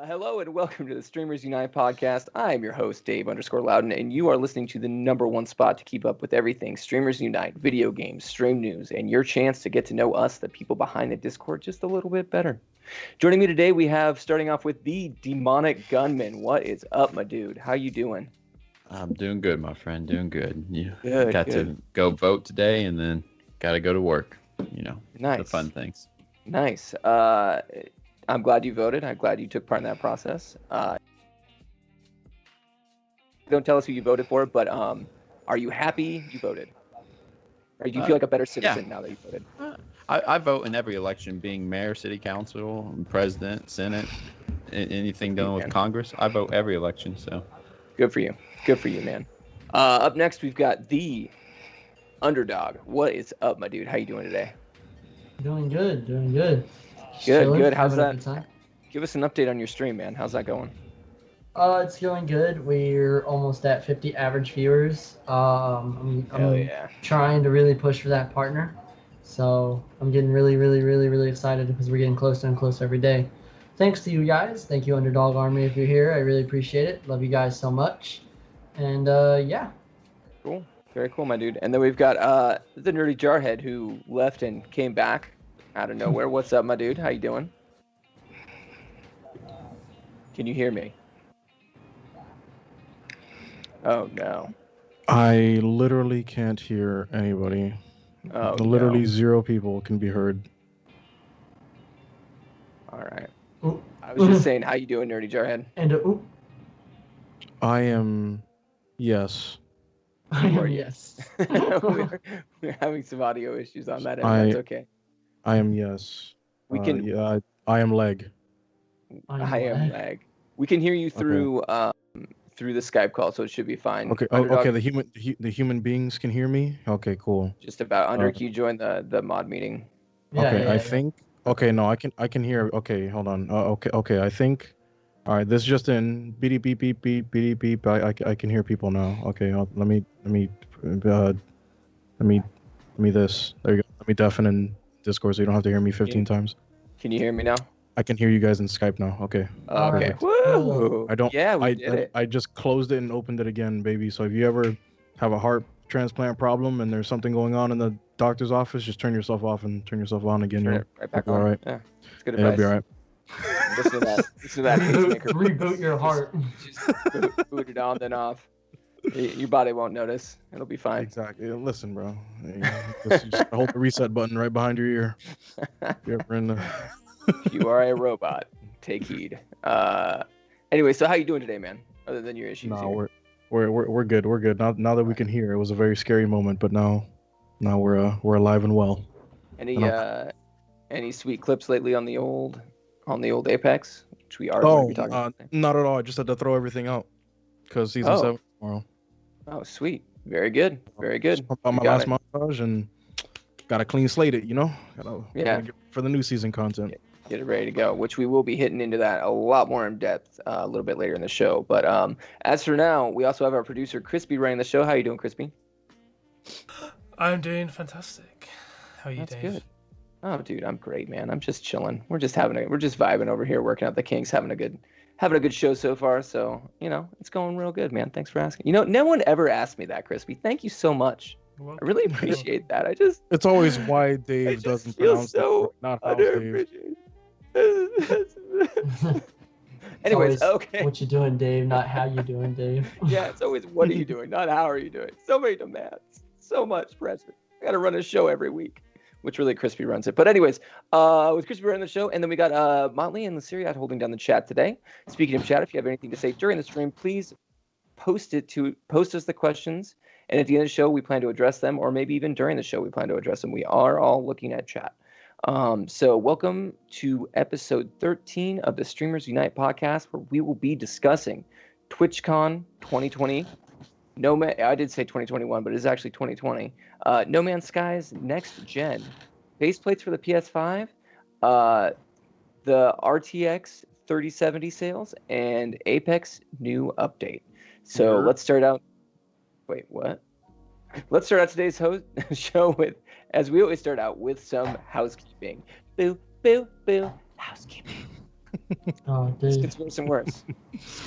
Hello and welcome to the Streamers Unite podcast. I am your host, Dave_Loudon, and you are listening to the number one spot to keep up with everything Streamers Unite, video games, stream news, and your chance to get to know us, the people behind the Discord, just a little bit better. Joining me today, we have, starting off with the Demonic Gunman. What is up, my dude? How you doing? I'm doing good, my friend. Doing good. Good. To go vote today, and then got to go to work. Nice. The fun things. Nice. I'm glad you voted. I'm glad you took part in that process. Don't tell us who you voted for, but are you happy you voted? Or do you feel like a better citizen now that you voted? I vote in every election, being mayor, city council, president, senate, anything dealing with Congress. I vote every election. So good for you. Good for you, man. Up next, we've got the Underdog. What is up, my dude? How you doing today? Doing good. Good. How's that? Give us an update on your stream, man. How's that going? It's going good. We're almost at 50 average viewers. I'm trying to really push for that partner. So I'm getting really excited because we're getting closer and closer every day. Thanks to you guys. Thank you, Underdog Army, if you're here. I really appreciate it. Love you guys so much. And yeah. Cool. Very cool, my dude. And then we've got the Nerdy Jarhead who left and came back out of nowhere. What's up, my dude? How you doing? Can you hear me? Oh, no. I literally can't hear anybody. Oh, literally zero people can be heard. All right. I was just saying, how you doing, Nerdy Jarhead? And I am yes. Yes. we're having some audio issues on that end. That's okay. I am yes. We can. I am leg. I am leg. We can hear you through through the Skype call, so it should be fine. Okay. Okay. The human beings can hear me. Okay. Cool. Just about. Under, can you join the mod meeting? I think. Okay. No, I can hear. Okay. Hold on. Okay. I think. All right. This is just in beep beep beep beep beep beep. I can hear people now. Okay. Let me this. There you go. Let me deafen in Discord so you don't have to hear me 15 times. Can you hear me now? I can hear you guys in Skype now. Okay. Okay. Woo! I don't. Yeah, we did it. I just closed it and opened it again, baby. So if you ever have a heart transplant problem and there's something going on in the doctor's office, just turn yourself off and turn yourself on again. Turn it right back on. All right. Yeah. It's good advice. It'll be all right. Listen to that. Reboot your heart. Just boot it on, then off. Your body won't notice. It'll be fine. Exactly. Listen, bro. Just hold the reset button right behind your ear. You're in the... You are a robot. Take heed. Anyway, so how you doing today, man? Other than your issues? No, we're good. We're good. Now that we can hear, it was a very scary moment, but now we're alive and well. Any sweet clips lately on the old Apex, which we are going to be talking about? Not at all. I just had to throw everything out because season 7 tomorrow. Oh, sweet. Very good. Very good. Just on my last montage and got a clean slate it, Gotta for the new season content. Get it ready to go, which we will be hitting into that a lot more in depth a little bit later in the show. But as for now, we also have our producer Crispy running the show. How you doing, Crispy? I'm doing fantastic. How are you, That's Dave? good. Oh, dude, I'm great, man. I'm just chilling. We're just vibing over here, working out the kinks, having a good show so far. So, it's going real good, man. Thanks for asking. No one ever asked me that, Crispy. Thank you so much. I really appreciate that. It's always why Dave doesn't pronounce so it, not how Dave. Anyways, always, okay. What you doing, Dave? Not how you doing, Dave. Yeah, it's always what are you doing, not how are you doing. So many demands, so much pressure. I got to run a show every week, which really Crispy runs it. But anyways, with Crispy running the show, and then we got Motley and the Syriad holding down the chat today. Speaking of chat, if you have anything to say during the stream, please post us the questions. And at the end of the show, we plan to address them, or maybe even during the show, we plan to address them. We are all looking at chat. So welcome to episode 13 of the Streamers Unite podcast, where we will be discussing TwitchCon 2020. I did say 2021, but it is actually 2020. No Man's Sky's next gen faceplates for the PS5, the RTX 3070 sales, and Apex new update. So let's start out. Wait, what? Let's start out today's show with, as we always start out, with some housekeeping. Boo, boo, boo, housekeeping. Oh, This Dave. gets worse and worse.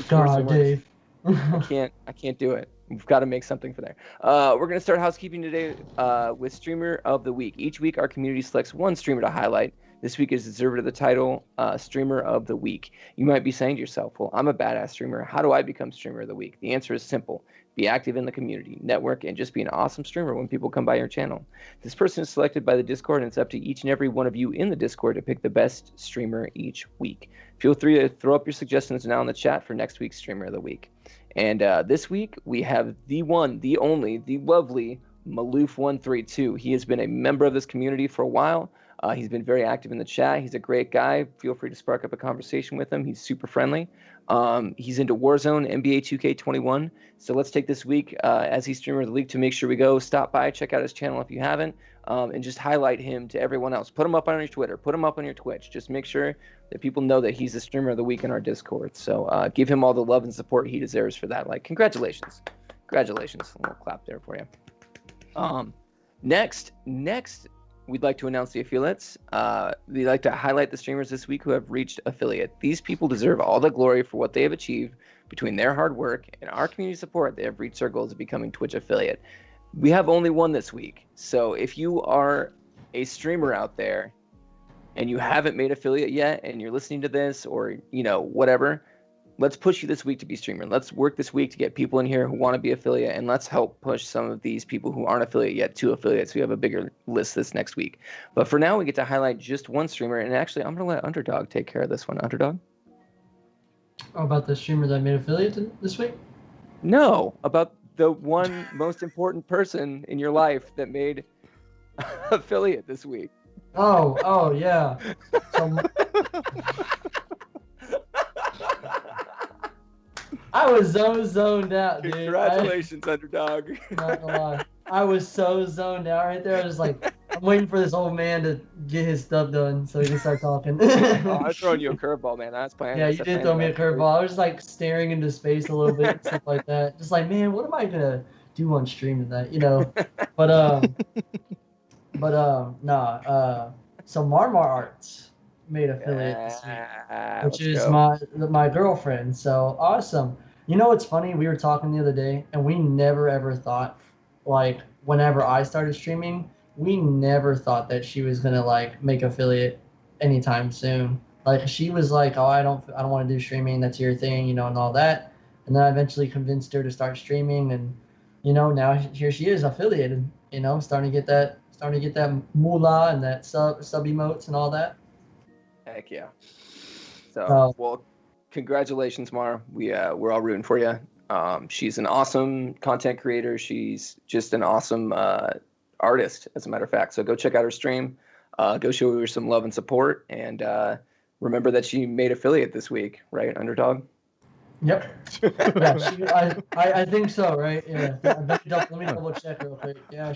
God, Dave. I can't do it. We've got to make something for there. We're gonna start housekeeping today with streamer of the week. Each week, our community selects one streamer to highlight. This week is deserved of the title streamer of the week. You might be saying to yourself, well, I'm a badass streamer. How do I become streamer of the week? The answer is simple. Be active in the community, network, and just be an awesome streamer when people come by your channel. This person is selected by the Discord, and it's up to each and every one of you in the Discord to pick the best streamer each week. Feel free to throw up your suggestions now in the chat for next week's streamer of the week. And this week, we have the one, the only, the lovely Maloof132. He has been a member of this community for a while. He's been very active in the chat. He's a great guy. Feel free to spark up a conversation with him. He's super friendly. He's into Warzone, NBA 2K21. So let's take this week as he's streamer of the league to make sure we go. Stop by, check out his channel if you haven't, and just highlight him to everyone else. Put him up on your Twitter. Put him up on your Twitch. Just make sure that people know that he's the streamer of the week in our Discord. So give him all the love and support he deserves for that. Like, congratulations. Congratulations. A little clap there for you. Next, we'd like to announce the affiliates. We'd like to highlight the streamers this week who have reached affiliate. These people deserve all the glory for what they have achieved between their hard work and our community support. They have reached their goals of becoming Twitch affiliate. We have only one this week. So if you are a streamer out there and you haven't made affiliate yet and you're listening to this or, whatever, let's push you this week to be streamer. Let's work this week to get people in here who want to be affiliate, and let's help push some of these people who aren't affiliate yet to affiliates. We have a bigger list this next week. But for now, we get to highlight just one streamer, and actually, I'm going to let Underdog take care of this one. Underdog? Oh, about the streamer that made affiliate this week? No, about the one most important person in your life that made affiliate this week. Oh, yeah. So, I was so zoned out, dude. Congratulations, Underdog. Not gonna lie. I was so zoned out right there. I was like, I'm waiting for this old man to get his stuff done so he can start talking. I was throwing you a curveball, man. That's playing. Yeah, you did throw me a curveball. I was just like staring into space a little bit and stuff like that. Just like, man, what am I gonna do on stream tonight? So Marmar Arts made affiliate this week, which is my girlfriend. So awesome. You know what's funny? We were talking the other day, and we never ever thought, like, whenever I started streaming, we never thought that she was gonna like make affiliate anytime soon. Like, she was like, "Oh, I don't want to do streaming. That's your thing, and all that." And then I eventually convinced her to start streaming, and now here she is affiliated. Starting to get that moolah and that sub emotes and all that. Heck yeah. So, well, congratulations, Mar. We're all rooting for you. She's an awesome content creator. She's just an awesome artist, as a matter of fact. So go check out her stream. Go show her some love and support. And remember that she made affiliate this week, right, Underdog? Yep. Yeah, I think so, right? Yeah. Let me double check real quick. Yeah,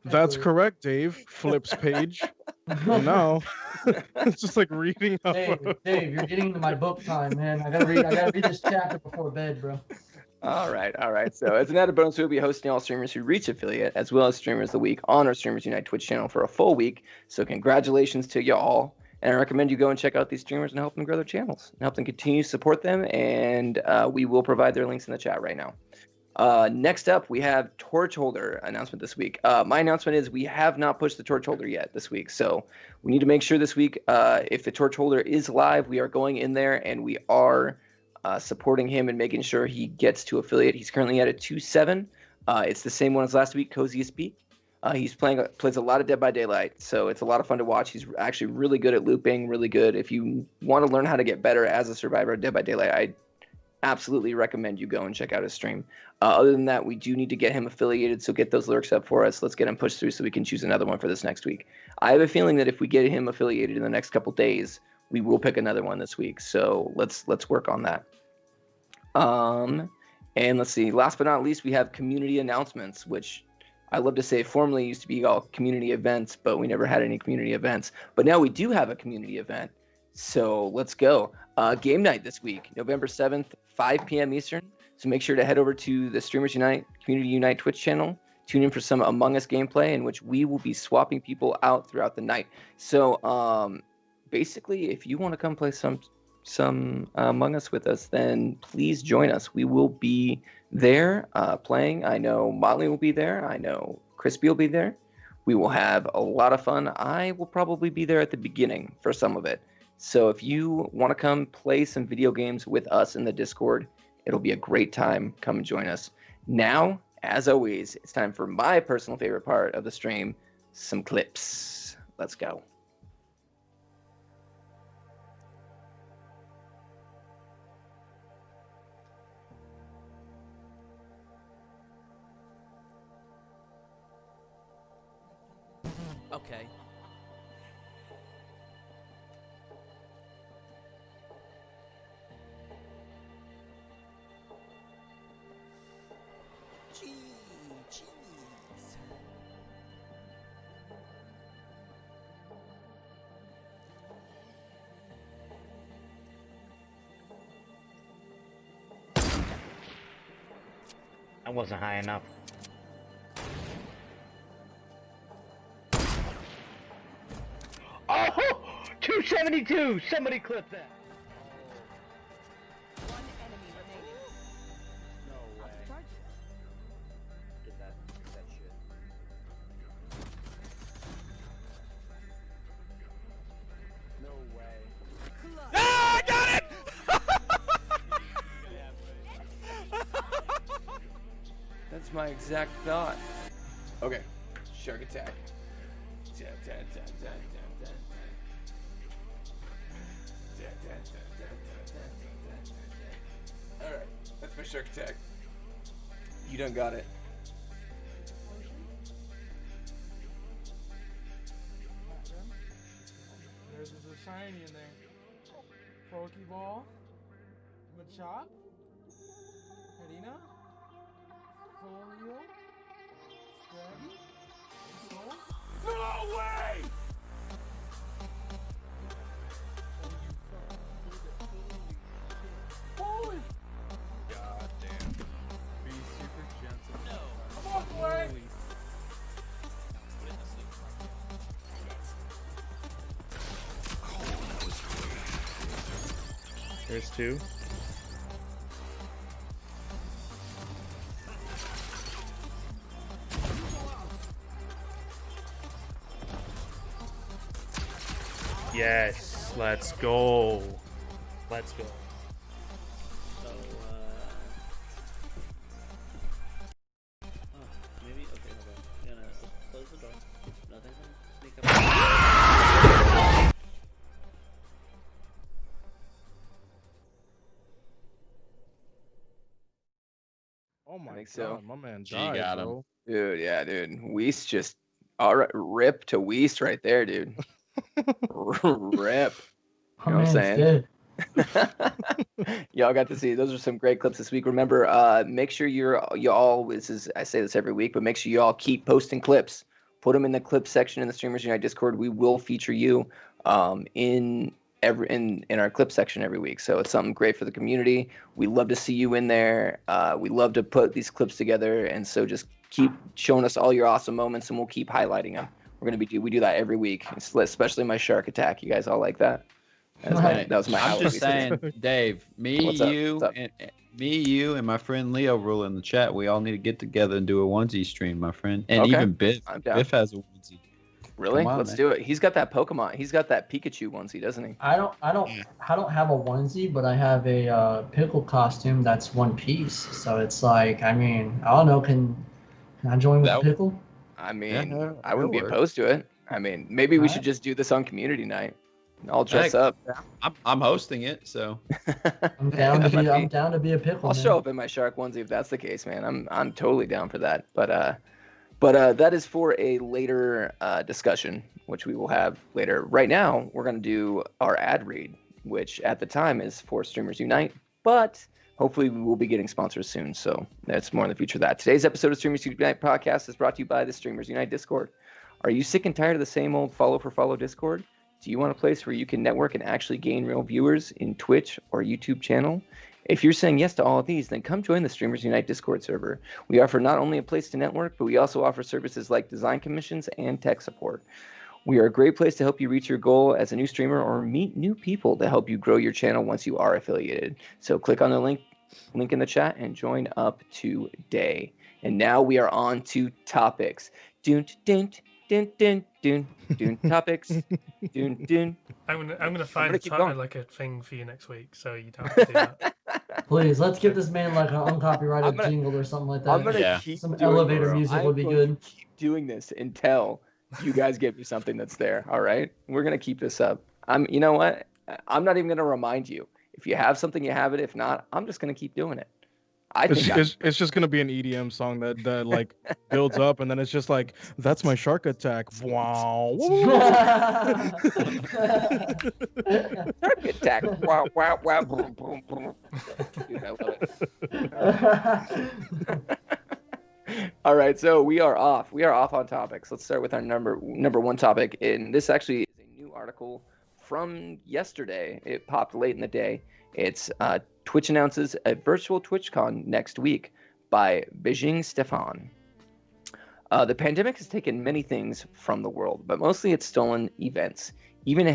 that's correct, Dave. Flips page. And now it's just like reading. Dave, you're getting into my book time, man. I gotta read this chapter before bed, bro. All right. So as an added bonus, we'll be hosting all streamers who reach affiliate, as well as streamers of the week on our Streamers Unite Twitch channel for a full week. So congratulations to y'all. And I recommend you go and check out these streamers and help them grow their channels and help them continue to support them. And we will provide their links in the chat right now. Next up, we have torch holder announcement this week. My announcement is we have not pushed the torch holder yet this week. So we need to make sure this week, if the torch holder is live, we are going in there and we are supporting him and making sure he gets to affiliate. He's currently at a 2-7. It's the same one as last week, Coziest Peak. He's plays a lot of Dead by Daylight, so it's a lot of fun to watch. He's actually really good at looping, really good. If you want to learn how to get better as a survivor of Dead by Daylight, I absolutely recommend you go and check out his stream. Other than that, we do need to get him affiliated, so get those lurks up for us. Let's get him pushed through so we can choose another one for this next week. I have a feeling that if we get him affiliated in the next couple days, we will pick another one this week. So let's work on that. And let's see. Last but not least, we have community announcements, which I love to say formerly used to be all community events, but we never had any community events. But now we do have a community event. So let's go. Game night this week, November 7th, 5 p.m. Eastern. So make sure to head over to the Streamers Unite Community Unite Twitch channel. Tune in for some Among Us gameplay in which we will be swapping people out throughout the night. So basically, if you want to come play some some Among Us with us, then please join us. We will be there playing. I know Motley will be there. I know Crispy will be there. We will have a lot of fun. I will probably be there at the beginning for some of it. So if you want to come play some video games with us in the Discord, it'll be a great time. Come and join us. Now, as always, it's time for my personal favorite part of the stream, some clips. Let's go. Okay. Cheese. I wasn't high enough. Oh, 272! Somebody clip that. One enemy remaining. No way. Did that shit. No way. Ah, I got it! That's my exact thought. Okay, shark attack. Alright, that's my shark attack. You done got it. There's just a shiny in there. Pokeball. Machop. Harina. Folio. Scraggy. Soul. No way! Holy! God damn. Be super gentle. No. I'm off the way! There's two. Yes, let's go. Let's go. So, maybe, okay, hold on. I'm gonna close the door. Nothing's gonna sneak up. Oh my think god, so. my man G died, got him. bro. Dude, yeah, dude. Weist just, all right, rip to Weist right there, dude. Rip. My You know what I'm man's saying? dead. Y'all got to see those are some great clips this week. Remember, make sure y'all. This is I say this every week, but make sure y'all keep posting clips. Put them in the clip section in the Streamers Unite Discord. We will feature you in our clip section every week. So it's something great for the community. We love to see you in there. We love to put these clips together, and so just keep showing us all your awesome moments, and we'll keep highlighting them. We do that every week, especially my shark attack. You guys all like that? That was my I'm highlight. just saying, Dave, What's up? What's up? and my friend Leo rule in the chat. We all need to get together and do a onesie stream, my friend. And Okay. even Biff. I'm down. Biff has a onesie. Really? Come on, Let's man. do it. He's got that Pokemon. He's got that Pikachu onesie, doesn't he? I don't have a onesie, but I have a pickle costume that's one piece. So it's like, I mean, I don't know. Can I join with That- the pickle? I mean, Yeah, I wouldn't be it'll work. opposed to it. I mean, maybe we Alright. should just do this on community night. I'll dress Heck, up. I'm hosting it, so I'm down to That might be. I'm down to be a pickle. I'll man. show up in my shark onesie if that's the case, man. I'm totally down for that. But that is for a later discussion, which we will have later. Right now, we're gonna do our ad read, which at the time is for Streamers Unite, but hopefully we will be getting sponsors soon. So that's more in the future of that. Today's episode of Streamers Unite podcast is brought to you by the Streamers Unite Discord. Are you sick and tired of the same old follow for follow Discord? Do you want a place where you can network and actually gain real viewers in Twitch or YouTube channel? If you're saying yes to all of these, then come join the Streamers Unite Discord server. We offer not only a place to network, but we also offer services like design commissions and tech support. We are a great place to help you reach your goal as a new streamer or meet new people to help you grow your channel once you are affiliated. So click on the link in the chat and join up today. And now we are on to topics. Dun dun dun dun dun dun topics. Dun dun. I'm gonna find keep going. like a thing for you next week, so you don't have to do that. Please, let's give this man like an uncopyrighted jingle or something like that. I'm gonna keep some doing elevator this. music would be good. Keep doing this until you guys give me something that's there. All right, we're gonna keep this up. You know what? I'm not even gonna remind you. If you have something, you have it. If not, I'm just gonna keep doing it. It's just gonna be an EDM song that like builds up, and then it's just like, that's my shark attack. Wow. Shark attack. Wow, wow, wow. Boom, boom, boom. Dude, I love it. All right, so we are off. We are off on topics. Let's start with our number one topic, and this actually is a new article from yesterday. It popped late in the day. It's Twitch announces a virtual TwitchCon next week by Beijing Stefan. The pandemic has taken many things from the world, but mostly it's stolen events. Even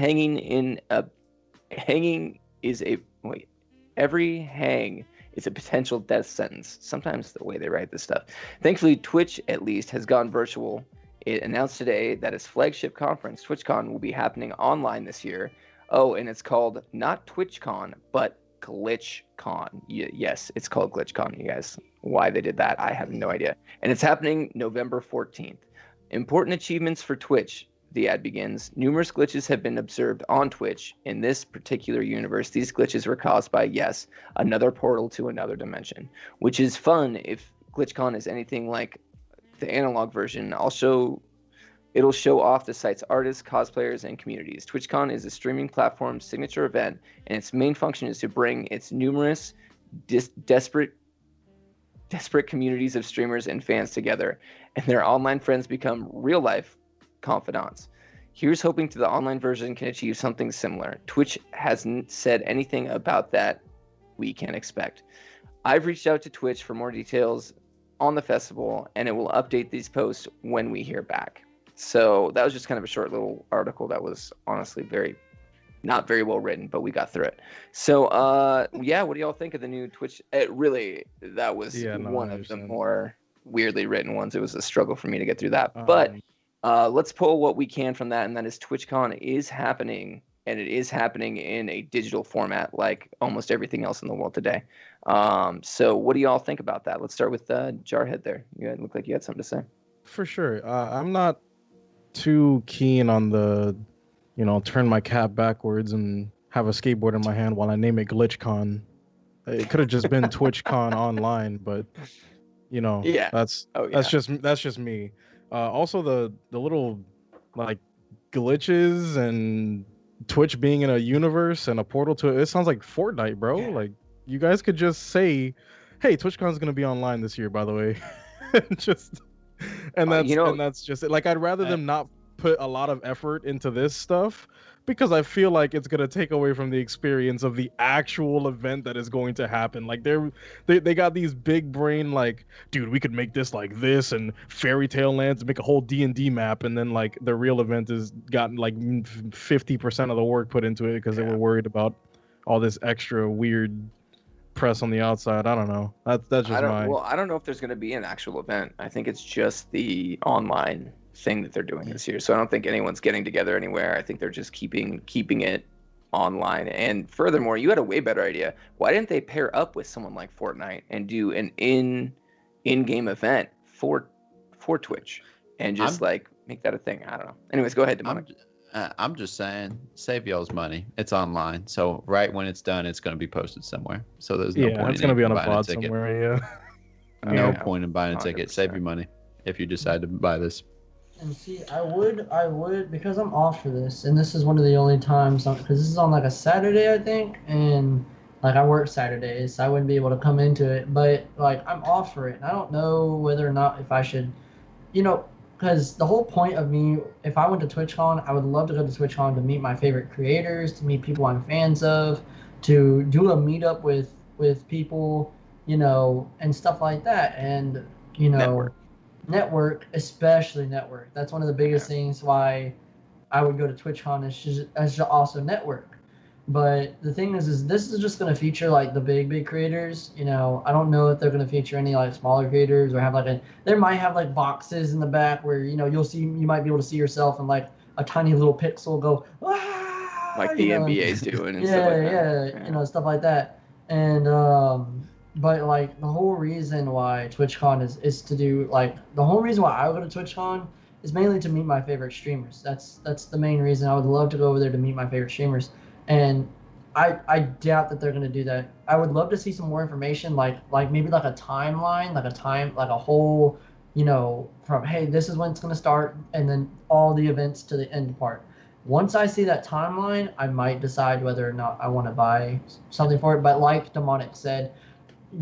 every hang is a potential death sentence. Sometimes the way they write this stuff. Thankfully, Twitch at least has gone virtual. It announced today that its flagship conference, TwitchCon, will be happening online this year. Oh, and it's called not TwitchCon, but GlitchCon. Yes, it's called GlitchCon, you guys. Why they did that, I have no idea. And it's happening November 14th. Important achievements for Twitch, the ad begins. Numerous glitches have been observed on Twitch. In this particular universe, these glitches were caused by, yes, another portal to another dimension, which is fun if GlitchCon is anything like the analog version. It'll show off the site's artists, cosplayers, and communities. TwitchCon is a streaming platform's signature event, and its main function is to bring its numerous desperate communities of streamers and fans together, and their online friends become real-life confidants. Here's hoping the online version can achieve something similar. Twitch hasn't said anything about that we can expect. I've reached out to Twitch for more details on the festival, and it will update these posts when we hear back. So that was just kind of a short little article that was honestly not very well written, but we got through it. So yeah, what do y'all think of the new Twitch? That was one of the more weirdly written ones. It was a struggle for me to get through that. But let's pull what we can from that, and that is TwitchCon is happening, and it is happening in a digital format like almost everything else in the world today. So what do y'all think about that? Let's start with Jarhead there. You look like you had something to say. For sure. I'm not too keen on the, turn my cap backwards and have a skateboard in my hand while I name it GlitchCon. It could have just been TwitchCon online, but yeah, that's just me. Also the little like glitches and Twitch being in a universe and a portal to it sounds like Fortnite, bro. Yeah. Like you guys could just say, hey, TwitchCon's gonna be online this year, by the way. And that's just it. Like I'd rather them not put a lot of effort into this stuff because I feel like it's gonna take away from the experience of the actual event that is going to happen. Like they got these big brain like, dude, we could make this like this and fairy tale lands, make a whole D&D map, and then like the real event has gotten like 50% of the work put into it because they were worried about all this extra weird press on the outside. I don't know. That's just I don't know if there's going to be an actual event. I think it's just the online thing that they're doing this year. So I don't think anyone's getting together anywhere. I think they're just keeping it online. And furthermore, you had a way better idea. Why didn't they pair up with someone like Fortnite and do an in-game event for Twitch and just make that a thing? I don't know. Anyways, go ahead, Demonic. I'm just saying, save y'all's money. It's online, so right when it's done, it's going to be posted somewhere. So there's no point. It's going to be on a pod somewhere. No point in buying a ticket. 100%. Save your money if you decide to buy this. And see, I would because I'm off for this, and this is one of the only times because this is on like a Saturday, I think, and like I work Saturdays, so I wouldn't be able to come into it. But like I'm off for it, and I don't know whether or not if I should, because the whole point of me, if I went to TwitchCon, I would love to go to TwitchCon to meet my favorite creators, to meet people I'm fans of, to do a meetup with people, and stuff like that. And, network, especially network. That's one of the biggest things why I would go to TwitchCon as just also network. But the thing is this is just going to feature like the big creators. You know, I don't know if they're going to feature any like smaller creators or have like they might have like boxes in the back where, you know, you might be able to see yourself and like a tiny little pixel go, ah, like the NBA's doing and yeah, stuff like that. Yeah, you know, stuff like that. And but like the whole reason why TwitchCon is to do like the whole reason why I would go to TwitchCon is mainly to meet my favorite streamers. That's the main reason. I would love to go over there to meet my favorite streamers. And I doubt that they're gonna do that. I would love to see some more information, like maybe like a timeline, like a whole, you know, from hey, this is when it's gonna start, and then all the events to the end part. Once I see that timeline, I might decide whether or not I want to buy something for it. But like Demonic said,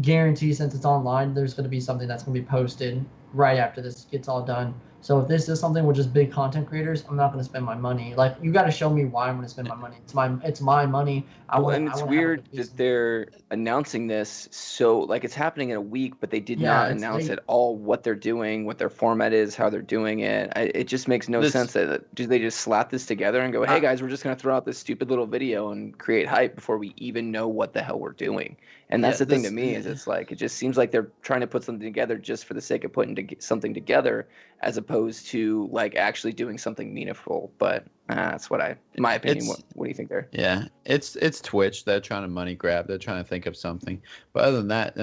guarantee since it's online, there's going to be something that's going to be posted right after this gets all done. So if this is something with just big content creators, I'm not going to spend my money. Like, you got to show me why I'm going to spend my money. It's my money. And it's weird that they're announcing this so like it's happening in a week, but they did not announce at all what they're doing, what their format is, how they're doing it. It just makes no sense that do they just slap this together and go, hey guys, we're just going to throw out this stupid little video and create hype before we even know what the hell we're doing. And that's the thing to me is it's like it just seems like they're trying to put something together just for the sake of putting something together, as opposed to like actually doing something meaningful. But that's what in my opinion. What do you think there? Yeah, it's Twitch. They're trying to money grab. They're trying to think of something. But other than that,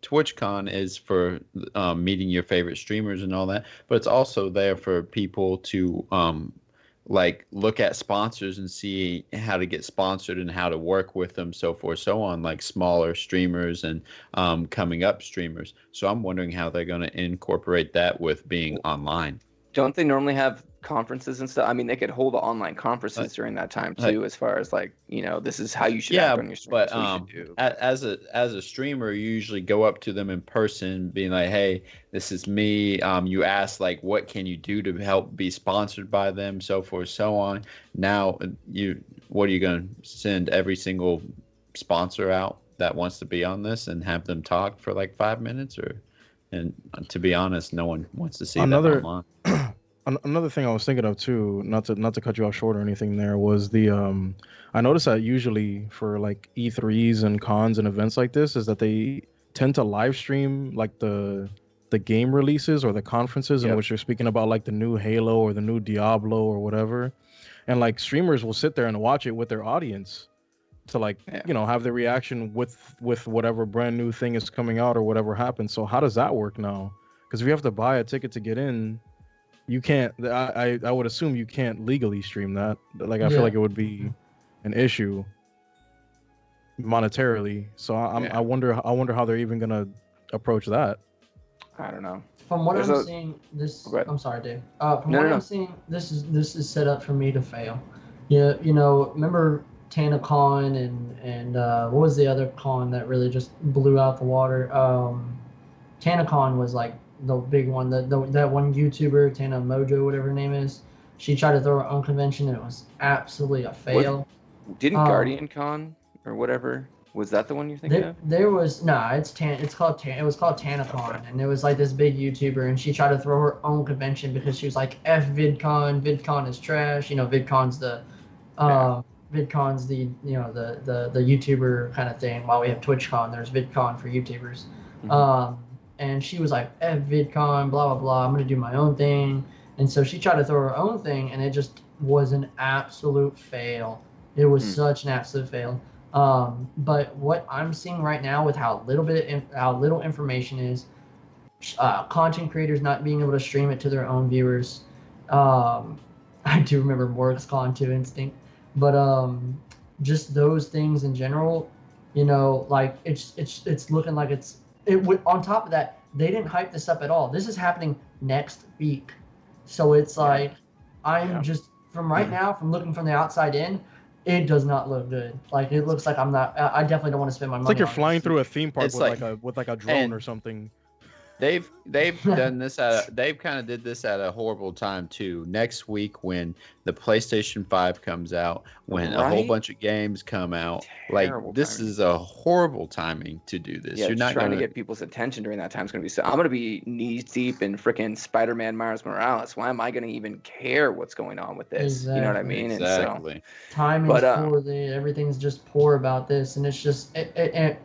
TwitchCon is for meeting your favorite streamers and all that. But it's also there for people to like look at sponsors and see how to get sponsored and how to work with them, so forth, so on, like smaller streamers and coming up streamers. So I'm wondering how they're going to incorporate that with being online. Don't they normally have conferences and stuff? I mean, they could hold online conferences during that time too, as far as like, you know, this is how you should act on your stream. But as a streamer, you usually go up to them in person, being like, "Hey, this is me." You ask like, "What can you do to help be sponsored by them?" So forth, so on. Now, what are you going to send every single sponsor out that wants to be on this and have them talk for like 5 minutes? And to be honest, no one wants to see that online. Another thing I was thinking of too, not to cut you off short or anything, there was the I noticed that usually for like E3s and cons and events like this is that they tend to live stream like the game releases or the conferences in which they're speaking about like the new Halo or the new Diablo or whatever, and like streamers will sit there and watch it with their audience to like you know have the reaction with whatever brand new thing is coming out or whatever happens. So how does that work now? Because if you have to buy a ticket to get in, you can't. I would assume you can't legally stream that. Like I feel like it would be an issue monetarily. So I wonder how they're even gonna approach that. I don't know. From what I'm seeing, I'm sorry, Dave. From what I'm seeing, this is set up for me to fail. Yeah, you know, remember TanaCon and what was the other con that really just blew out the water? TanaCon was like the big one. That one YouTuber, Tana Mojo, whatever her name is, she tried to throw her own convention and it was absolutely a fail. Didn't Guardian Con or whatever? Was that the one you're thinking of? There was it was called TanaCon, and it was like this big YouTuber, and she tried to throw her own convention because she was like, F VidCon, VidCon is trash. You know, VidCon's the VidCon's the the YouTuber kind of thing. While we have TwitchCon, there's VidCon for YouTubers. Mm-hmm. And she was like, F VidCon, blah, blah, blah. I'm going to do my own thing. And so she tried to throw her own thing, and it just was an absolute fail. It was such an absolute fail. But what I'm seeing right now with how little information is, content creators not being able to stream it to their own viewers. I do remember MorgsCon to Instinct. But just those things in general, you know, like it's looking like on top of that, they didn't hype this up at all. This is happening next week. So it's like, I'm just, from right now, from looking from the outside in, it does not look good. Like, it looks like I definitely don't want to spend my money. It's like you're flying through a theme park with like a drone or something. They've done this they've kind of did this at a horrible time too. Next week when the PlayStation 5 comes out, when a whole Right? bunch of games come out, like Terrible this timing. is a horrible timing to do this. Yeah, You're not trying gonna to get people's attention during that time is going to be so. I'm going to be knee deep in freaking Spider-Man Miles Morales. Why am I going to even care what's going on with this? You know what I Exactly. mean? exactly. Timing's But, poorly. Everything's just poor about this, and it's just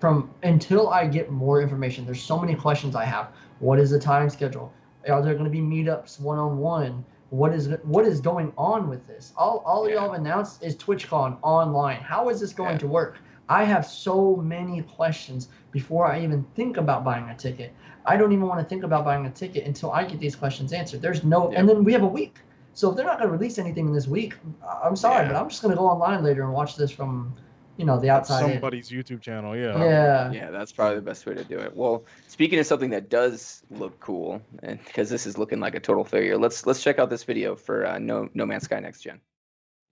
from until I get more information. There's so many questions I have. What is the time schedule? Are there going to be meetups one-on-one? What is going on with this? All Yeah. y'all have announced is TwitchCon online. How is this going Yeah. to work? I have so many questions before I even think about buying a ticket. I don't even want to think about buying a ticket until I get these questions answered. There's no, Yep. and then we have a week. So if they're not going to release anything in this week, I'm sorry, Yeah. but I'm just going to go online later and watch this from, the outside in. Somebody's YouTube channel, yeah. Yeah. that's probably the best way to do it. Well, speaking of something that does look cool, and because this is looking like a total failure, let's check out this video for No Man's Sky Next Gen.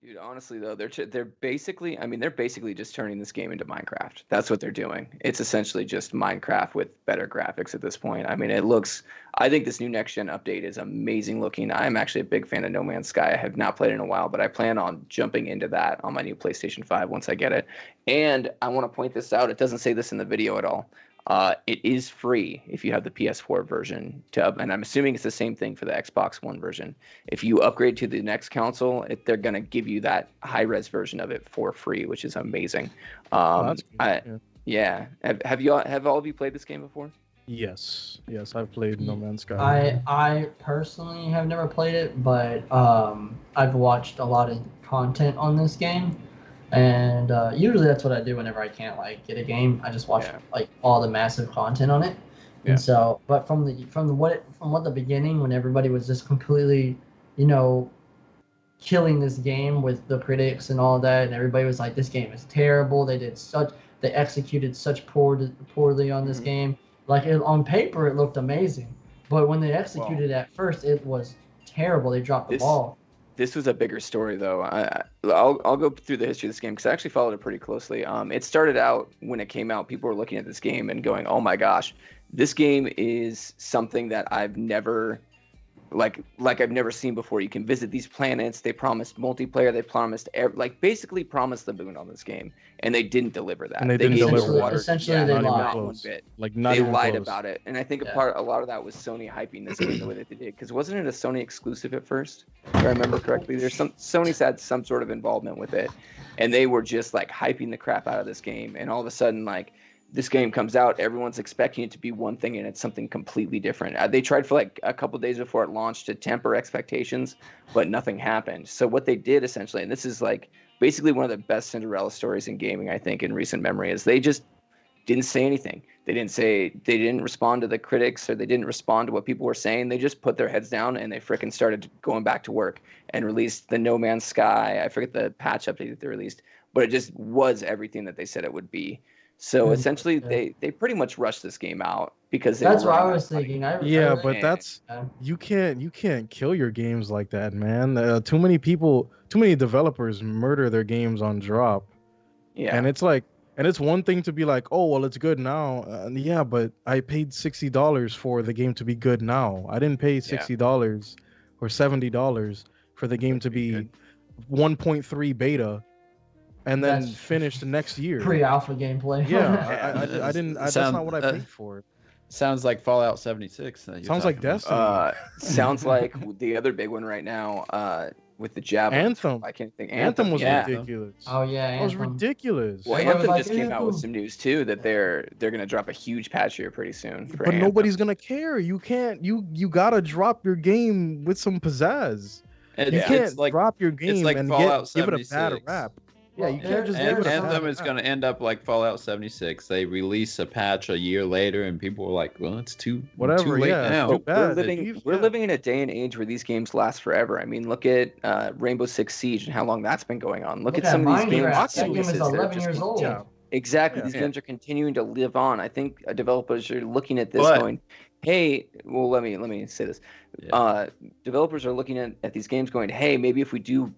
Dude, honestly though, they're basically, they're basically just turning this game into Minecraft. That's what they're doing. It's essentially just Minecraft with better graphics at this point. I think this new next gen update is amazing looking. I'm actually a big fan of No Man's Sky. I have not played in a while, but I plan on jumping into that on my new PlayStation 5 once I get it. And I want to point this out. It doesn't say this in the video at all. It is free if you have the PS4 version, and I'm assuming it's the same thing for the Xbox One version. If you upgrade to the next console, they're gonna give you that high-res version of it for free, which is amazing. That's good. Yeah. Have all of you played this game before? Yes, I've played No Man's Sky. I personally have never played it, but I've watched a lot of content on this game. And usually that's what I do whenever I can't get a game. I just watch all the massive content on it. Yeah. And so, but from the beginning, when everybody was just completely, killing this game with the critics and all that, and everybody was like, "This game is terrible." They executed such poorly on this game. On paper, it looked amazing, but when they executed it at first, it was terrible. They dropped the ball. This was a bigger story, though. I'll go through the history of this game because I actually followed it pretty closely. It started out when it came out. People were looking at this game and going, "Oh my gosh, this game is something that I've never I've never seen before. You can visit these planets. They promised multiplayer. They promised basically promised the moon on this game, and they didn't deliver that. And they didn't deliver. Essentially, they lied. Not one bit. They lied about it, and I think a lot of that was Sony hyping this game the way that they did. Because wasn't it a Sony exclusive at first? If I remember correctly, Sony's had some sort of involvement with it, and they were just hyping the crap out of this game, and all of a sudden this game comes out, everyone's expecting it to be one thing, and it's something completely different. They tried for a couple days before it launched to temper expectations, but nothing happened. So what they did essentially, and this is basically one of the best Cinderella stories in gaming, I think, in recent memory, is they just didn't say anything. They didn't respond to the critics, or they didn't respond to what people were saying. They just put their heads down and they frickin' started going back to work and released the No Man's Sky. I forget the patch update that they released, but it just was everything that they said it would be. So essentially, they pretty much rushed this game out because that's what I was thinking. You can't kill your games like that, man. Too many developers murder their games on drop. Yeah, and it's one thing to be like, oh well, it's good now. Yeah, but I paid $60 for the game to be good now. I didn't pay $60 or $70 for the game to be 1.3 beta. And then finished next year. Pre-alpha gameplay. Yeah, I didn't. That's not what I paid for. Sounds like Fallout 76. Sounds like Destiny. Sounds like the other big one right now with the Javelin. Anthem. I can't think. Anthem was ridiculous. Oh yeah, Anthem. It was ridiculous. Well, Anthem just came out with some news too that they're gonna drop a huge patch here pretty soon. For but Anthem. Nobody's gonna care. You can't. You gotta drop your game with some pizzazz. You can't drop your game and give it a bad rap. Yeah, you can't just Anthem is going to end up like Fallout 76. They release a patch a year later, and people were like, "Well, it's too late now." We're living in a day and age where these games last forever. I mean, look at Rainbow Six Siege and how long that's been going on. Look at some of these games. That game is 11 years old. Yeah, exactly. These games are continuing to live on. I think developers are looking at this going, "Hey, well, let me say this." Developers are looking at these games going, hey, maybe if we do,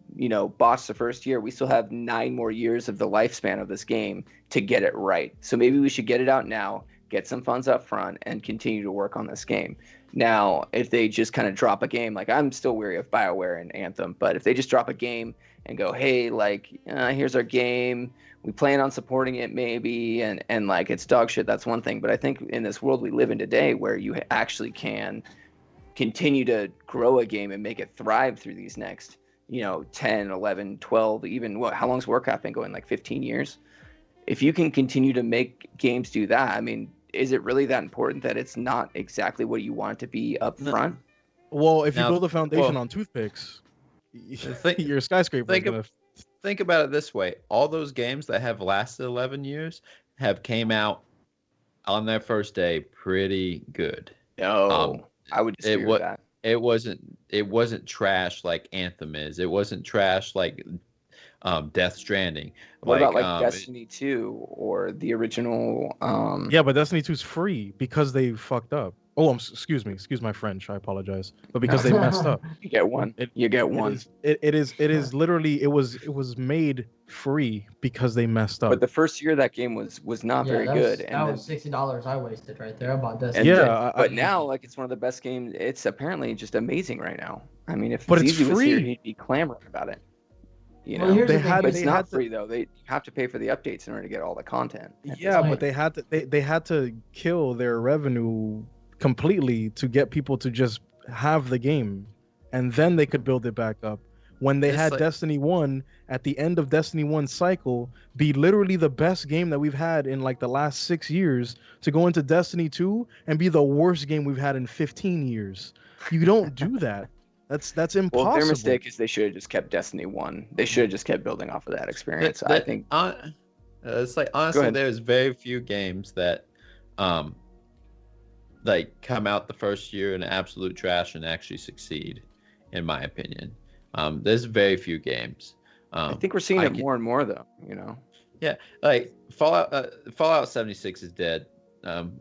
botch the first year, we still have 9 more years of the lifespan of this game to get it right. So maybe we should get it out now, get some funds up front, and continue to work on this game. Now, if they just kind of drop a game, like I'm still weary of BioWare and Anthem, but if they just drop a game and go, hey, like, here's our game, we plan on supporting it maybe, and like it's dog shit, that's one thing. But I think in this world we live in today where you actually can continue to grow a game and make it thrive through these next, 10, 11, 12, even how long's Warcraft been going? Like 15 years? If you can continue to make games do that, I mean, is it really that important that it's not exactly what you want it to be up front? Well, if you build a foundation on toothpicks, your skyscraper is gonna... Think about it this way. All those games that have lasted 11 years have came out on their first day pretty good. No, I would disagree with that. It wasn't trash like Anthem is. It wasn't trash like Death Stranding. What about like Destiny 2 or the original? Yeah, but Destiny 2 is free because they fucked up. Oh, excuse my French. I apologize, but because they messed up. You get one. You get one. It is literally it was made free because they messed up. But the first year that game was not very good. That was $60 I wasted right there. I bought Destiny. But now, like, it's one of the best games. It's apparently just amazing right now. I mean, if it's Easy was free. here, he'd be clamoring about it. Well, but it's not free though. They have to pay for the updates in order to get all the content. Yeah, but they had to kill their revenue completely to get people to just have the game, and then they could build it back up. When they had Destiny 1 at the end of Destiny 1's cycle be literally the best game that we've had in like the last 6 years, to go into Destiny 2 and be the worst game we've had in 15 years. You don't do that. That's impossible. Well, their mistake is they should have just kept Destiny 1. They should have just kept building off of that experience. I think. It's like, honestly, there's very few games that like come out the first year in absolute trash and actually succeed, in my opinion. There's very few games. I think we're seeing it more and more though, Yeah, like Fallout 76 is dead.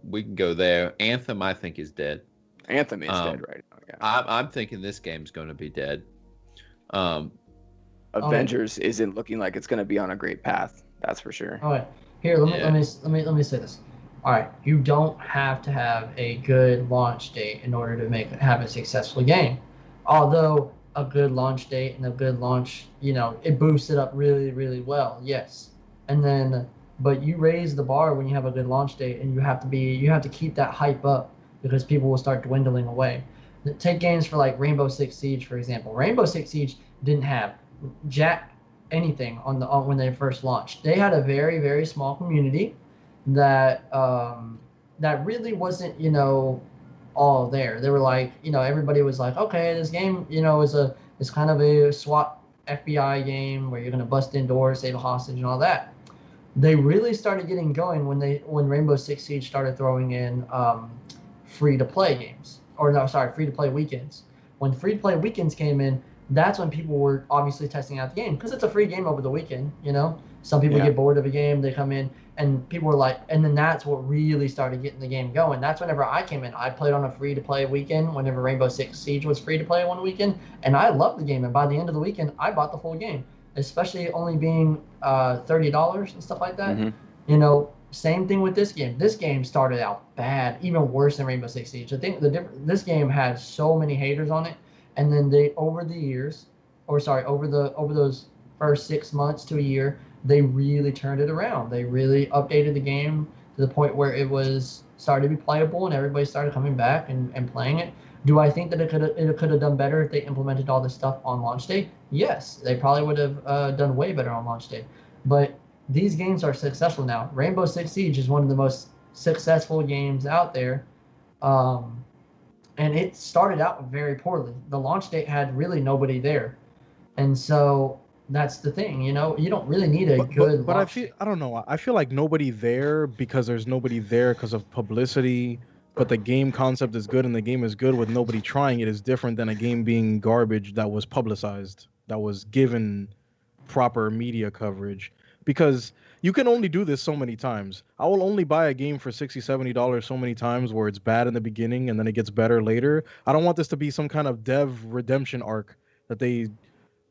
We can go there. Anthem, I think, is dead. Anthem is dead right now. Yeah. I'm thinking this game's going to be dead. Avengers isn't looking like it's going to be on a great path. That's for sure. All right, here let me say this. All right, you don't have to have a good launch date in order to have a successful game. Although a good launch date and a good launch, it boosts it up really, really well. Yes, but you raise the bar when you have a good launch date, and you have to keep that hype up because people will start dwindling away. Take games for like Rainbow Six Siege, for example. Rainbow Six Siege didn't have anything when they first launched. They had a very, very small community that really wasn't all there. They were like, everybody was like, okay, this game is kind of a SWAT FBI game where you're gonna bust in doors, save a hostage, and all that. They really started getting going when Rainbow Six Siege started throwing in free to play weekends. When free to play weekends came in, that's when people were obviously testing out the game because it's a free game over the weekend. Some people get bored of a game, they come in, and people were like, and then that's what really started getting the game going. That's whenever I came in. I played on a free to play weekend whenever Rainbow Six Siege was free to play one weekend, and I loved the game. And by the end of the weekend, I bought the full game, especially only being $30 and stuff like that. Mm-hmm. Same thing with this game. This game started out bad, even worse than Rainbow Six Siege. I think this game had so many haters on it, and then over those first 6 months to a year, they really turned it around. They really updated the game to the point where it was started to be playable, and everybody started coming back and playing it. Do I think that it could have done better if they implemented all this stuff on launch day? Yes, they probably would have done way better on launch day. But these games are successful now. Rainbow Six Siege is one of the most successful games out there. And it started out very poorly. The launch date had really nobody there. And so that's the thing, you don't really need a good but I don't know. I feel like nobody there because there's nobody there because of publicity, but the game concept is good and the game is good with nobody trying it is different than a game being garbage that was publicized, that was given proper media coverage. Because you can only do this so many times. I will only buy a game for $60, $70 so many times where it's bad in the beginning and then it gets better later. I don't want this to be some kind of dev redemption arc that they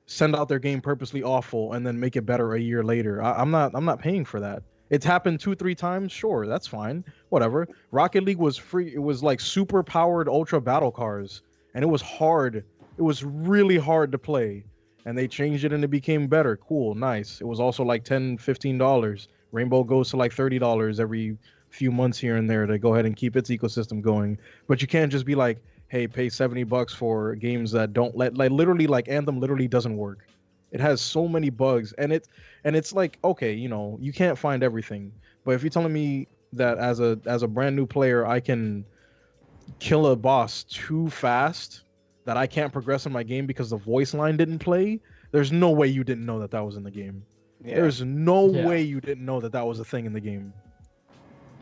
send out their game purposely awful and then make it better a year later. I'm not paying for that. It's happened 2-3 times. Sure, that's fine. Whatever. Rocket League was free. It was like super powered ultra battle cars, and it was hard. It was really hard to play, and they changed it and it became better. Cool, nice. It was also like $10-15. Rainbow goes to like $30 every few months here and there to go ahead and keep its ecosystem going. But you can't just be like, hey, pay $70 for games that don't like literally like Anthem literally doesn't work. It has so many bugs, and it's like, okay, you know, you can't find everything. But if you're telling me that as a brand new player, I can kill a boss too fast, that I can't progress in my game because the voice line didn't play, there's no way you didn't know that that was in the game. Yeah. There's no way you didn't know that that was a thing in the game.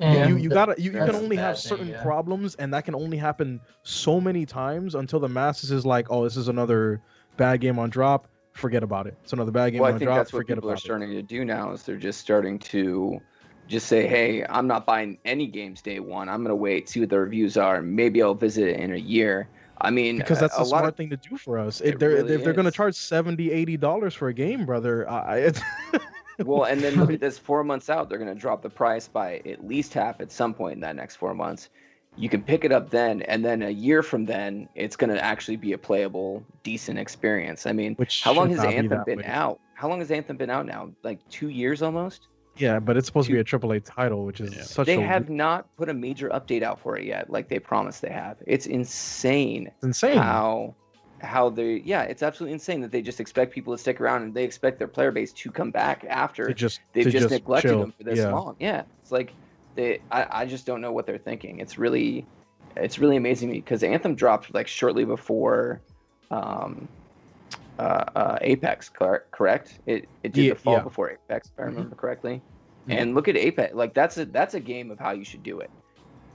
And you can only have certain problems, and that can only happen so many times until the masses is like, oh, this is another bad game on drop. Forget about it. It's another bad game on drop. I think that's what people are starting to do now. Is they're just starting to just say, hey, I'm not buying any games day one. I'm gonna wait, see what the reviews are. Maybe I'll visit it in a year. I mean, because that's a smart thing to do for us. If they're going to charge $70-$80 for a game, brother, well, and then look at this: 4 months out, they're going to drop the price by at least half at some point in that next 4 months. You can pick it up then, and then a year from then, it's going to actually be a playable, decent experience. I mean, how long has Anthem been out? How long has Anthem been out now? Like 2 years almost? Yeah, but it's supposed to be a AAA title, which is such They have not put a major update out for it yet, like they promised they have. It's insane. It's insane. How they it's absolutely insane that they just expect people to stick around, and they expect their player base to come back after they've just neglected them for this long. Yeah, it's like I just don't know what they're thinking. It's really amazing to me because Anthem dropped like shortly before Apex, correct? It did the fall before Apex, if I remember correctly. And look at Apex, like that's a game of how you should do it.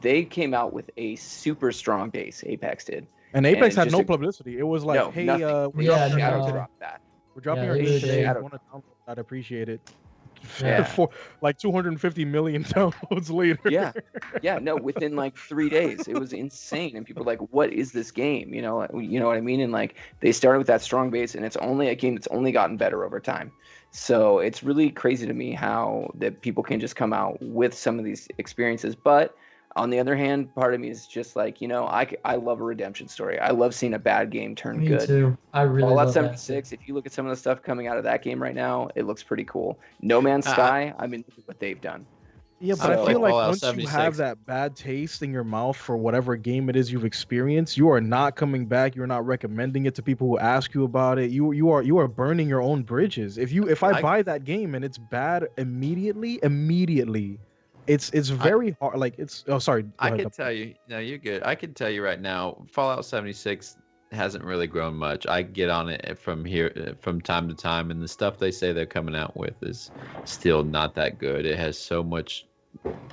They came out with a super strong base. Apex did. And Apex had no publicity. It was like, hey, we're dropping our game today. If you want to download, I'd appreciate it. For like 250 million downloads later. No, within like 3 days. It was insane. And people were like, what is this game? You know what I mean? And like they started with that strong base, and it's only a game that's only gotten better over time. So it's really crazy to me how that people can just come out with some of these experiences. But on the other hand, part of me is just like, I love a redemption story. I love seeing a bad game turn good. Me too. I really love Fallout 76, if you look at some of the stuff coming out of that game right now, it looks pretty cool. No Man's Sky, I mean, look at what they've done. Yeah, but I feel like once you have that bad taste in your mouth for whatever game it is you've experienced, you are not coming back. You're not recommending it to people who ask you about it. You are burning your own bridges. If I buy that game and it's bad immediately, it's very hard. Like it's sorry. I can tell you. No, you're good. I can tell you right now, Fallout 76 hasn't really grown much. I get on it from time to time, and the stuff they say they're coming out with is still not that good. It has so much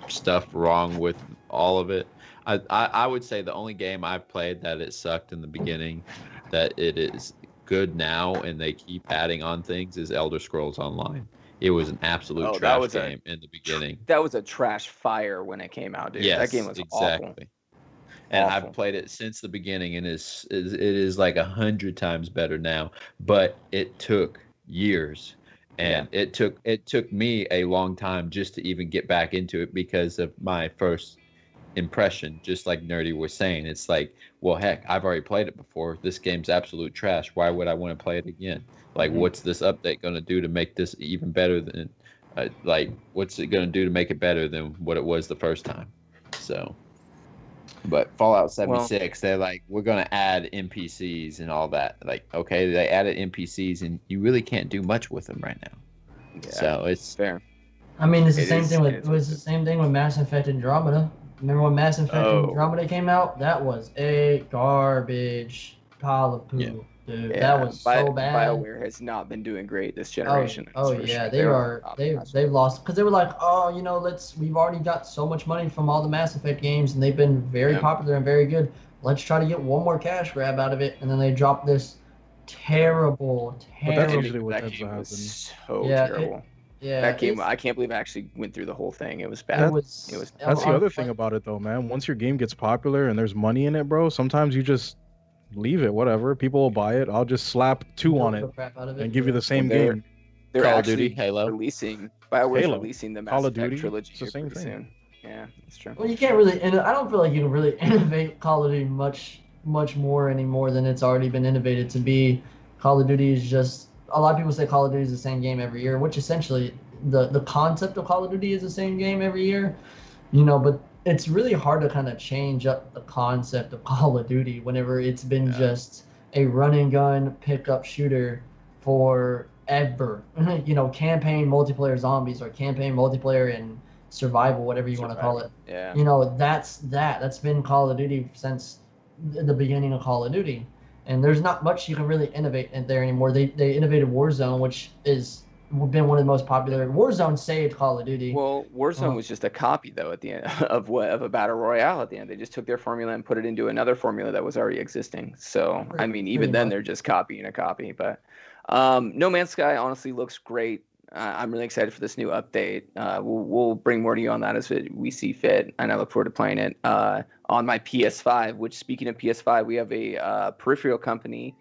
stuff wrong with all of it. I would say the only game I've played that it sucked in the beginning, that it is good now, and they keep adding on things, is Elder Scrolls Online. It was an absolute trash game in the beginning. That was a trash fire when it came out, dude. Yes, that game was exactly. Awful. And I've played it since the beginning, and it is like 100 times better now. But it took years, and it took me a long time just to even get back into it because of my first impression. Just like Nerdy was saying, it's like, well, heck, I've already played it before. This game's absolute trash. Why would I want to play it again? Like, what's this update going to do to make this even better than, what's it going to do to make it better than what it was the first time? So, but Fallout 76, they're like, we're going to add NPCs and all that. Like, okay, they added NPCs, and you really can't do much with them right now. Yeah, so it's fair. I mean, it's the same thing with Mass Effect Andromeda. Remember when Mass Effect Andromeda came out? That was a garbage pile of poo. Yeah. Dude, that was so bad. BioWare has not been doing great this generation. They've lost because they were like, we've already got so much money from all the Mass Effect games, and they've been very popular and very good. Let's try to get one more cash grab out of it, and then they dropped this terrible. But that's usually what tends to happen. So terrible. That game, I can't believe I actually went through the whole thing. It was bad. That's the other thing about it, though, man. Once your game gets popular and there's money in it, bro, sometimes you just leave it, whatever. People will buy it. I'll just slap 2 on it and give you the same game. They're Call of actually Duty, Halo. BioWare's Halo. releasing the Call Mass of Effect Duty, trilogy it's the here same pretty thing. soon. Yeah, that's true. Well, you can't really. I don't feel like you can really innovate Call of Duty much more anymore than it's already been innovated to be. Call of Duty is just a lot of people say Call of Duty is the same game every year, which essentially the concept of Call of Duty is the same game every year. But it's really hard to kind of change up the concept of Call of Duty whenever it's been just a run and gun pickup shooter forever. Campaign multiplayer zombies or campaign multiplayer and survival, whatever you want to call it. Yeah. That's been Call of Duty since the beginning of Call of Duty. And there's not much you can really innovate in there anymore. They innovated Warzone, which is been one of the most popular. Warzone saved Call of Duty. Well, Warzone was just a copy, though, at the end of a battle royale. At the end, they just took their formula and put it into another formula that was already existing. So, I mean, even then, they're just copying a copy. But No Man's Sky honestly looks great. I'm really excited for this new update. We'll bring more to you on that as we see fit, and I look forward to playing it on my PS5. Which, speaking of PS5, we have a peripheral company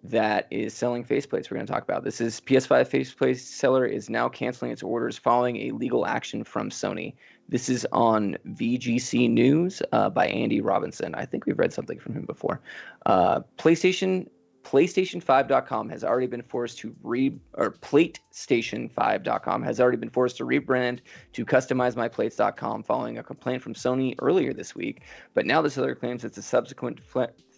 that is selling faceplates. We're going to talk about this. Is PS5 faceplate seller is now canceling its orders following a legal action from Sony. This is on VGC News by Andy Robinson. I think we've read something from him before. PlayStation5.com has already been forced to PlayStation5.com has already been forced to rebrand to CustomizeMyPlates.com following a complaint from Sony earlier this week. But now the seller claims it's a subsequent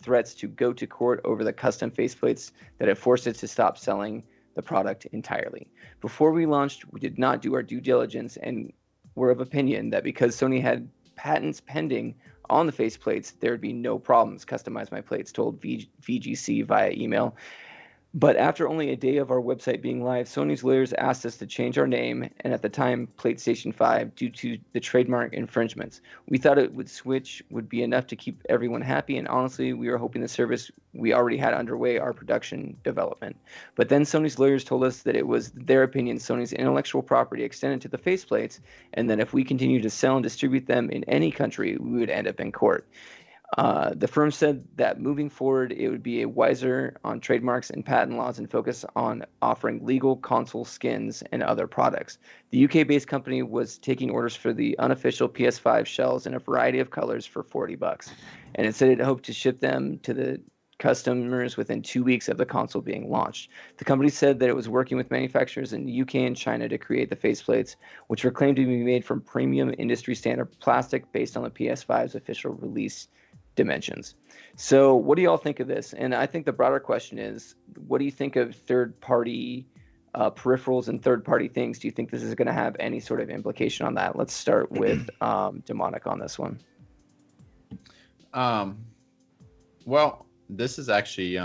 threats to go to court over the custom faceplates that have forced it to stop selling the product entirely. Before we launched, we did not do our due diligence and were of opinion that because Sony had patents pending on the faceplates, there would be no problems. Customize My Plates told VGC via email. But after only a day of our website being live, Sony's lawyers asked us to change our name, and at the time, PlayStation 5, due to the trademark infringements. We thought switch would be enough to keep everyone happy, and honestly, we were hoping the service we already had underway our production development. But then Sony's lawyers told us that it was their opinion Sony's intellectual property extended to the faceplates, and that if we continue to sell and distribute them in any country, we would end up in court. The firm said that moving forward, it would be a wiser on trademarks and patent laws and focus on offering legal console skins and other products. The UK-based company was taking orders for the unofficial PS5 shells in a variety of colors for $40, and it said it hoped to ship them to the customers within 2 weeks of the console being launched. The company said that it was working with manufacturers in the UK and China to create the faceplates, which were claimed to be made from premium industry standard plastic based on the PS5's official release dimensions. So what do y'all think of this? And I think the broader question is, what do you think of third-party peripherals and third-party things? Do you think this is going to have any sort of implication on that? Let's start with Demonic on this one. Well, this is actually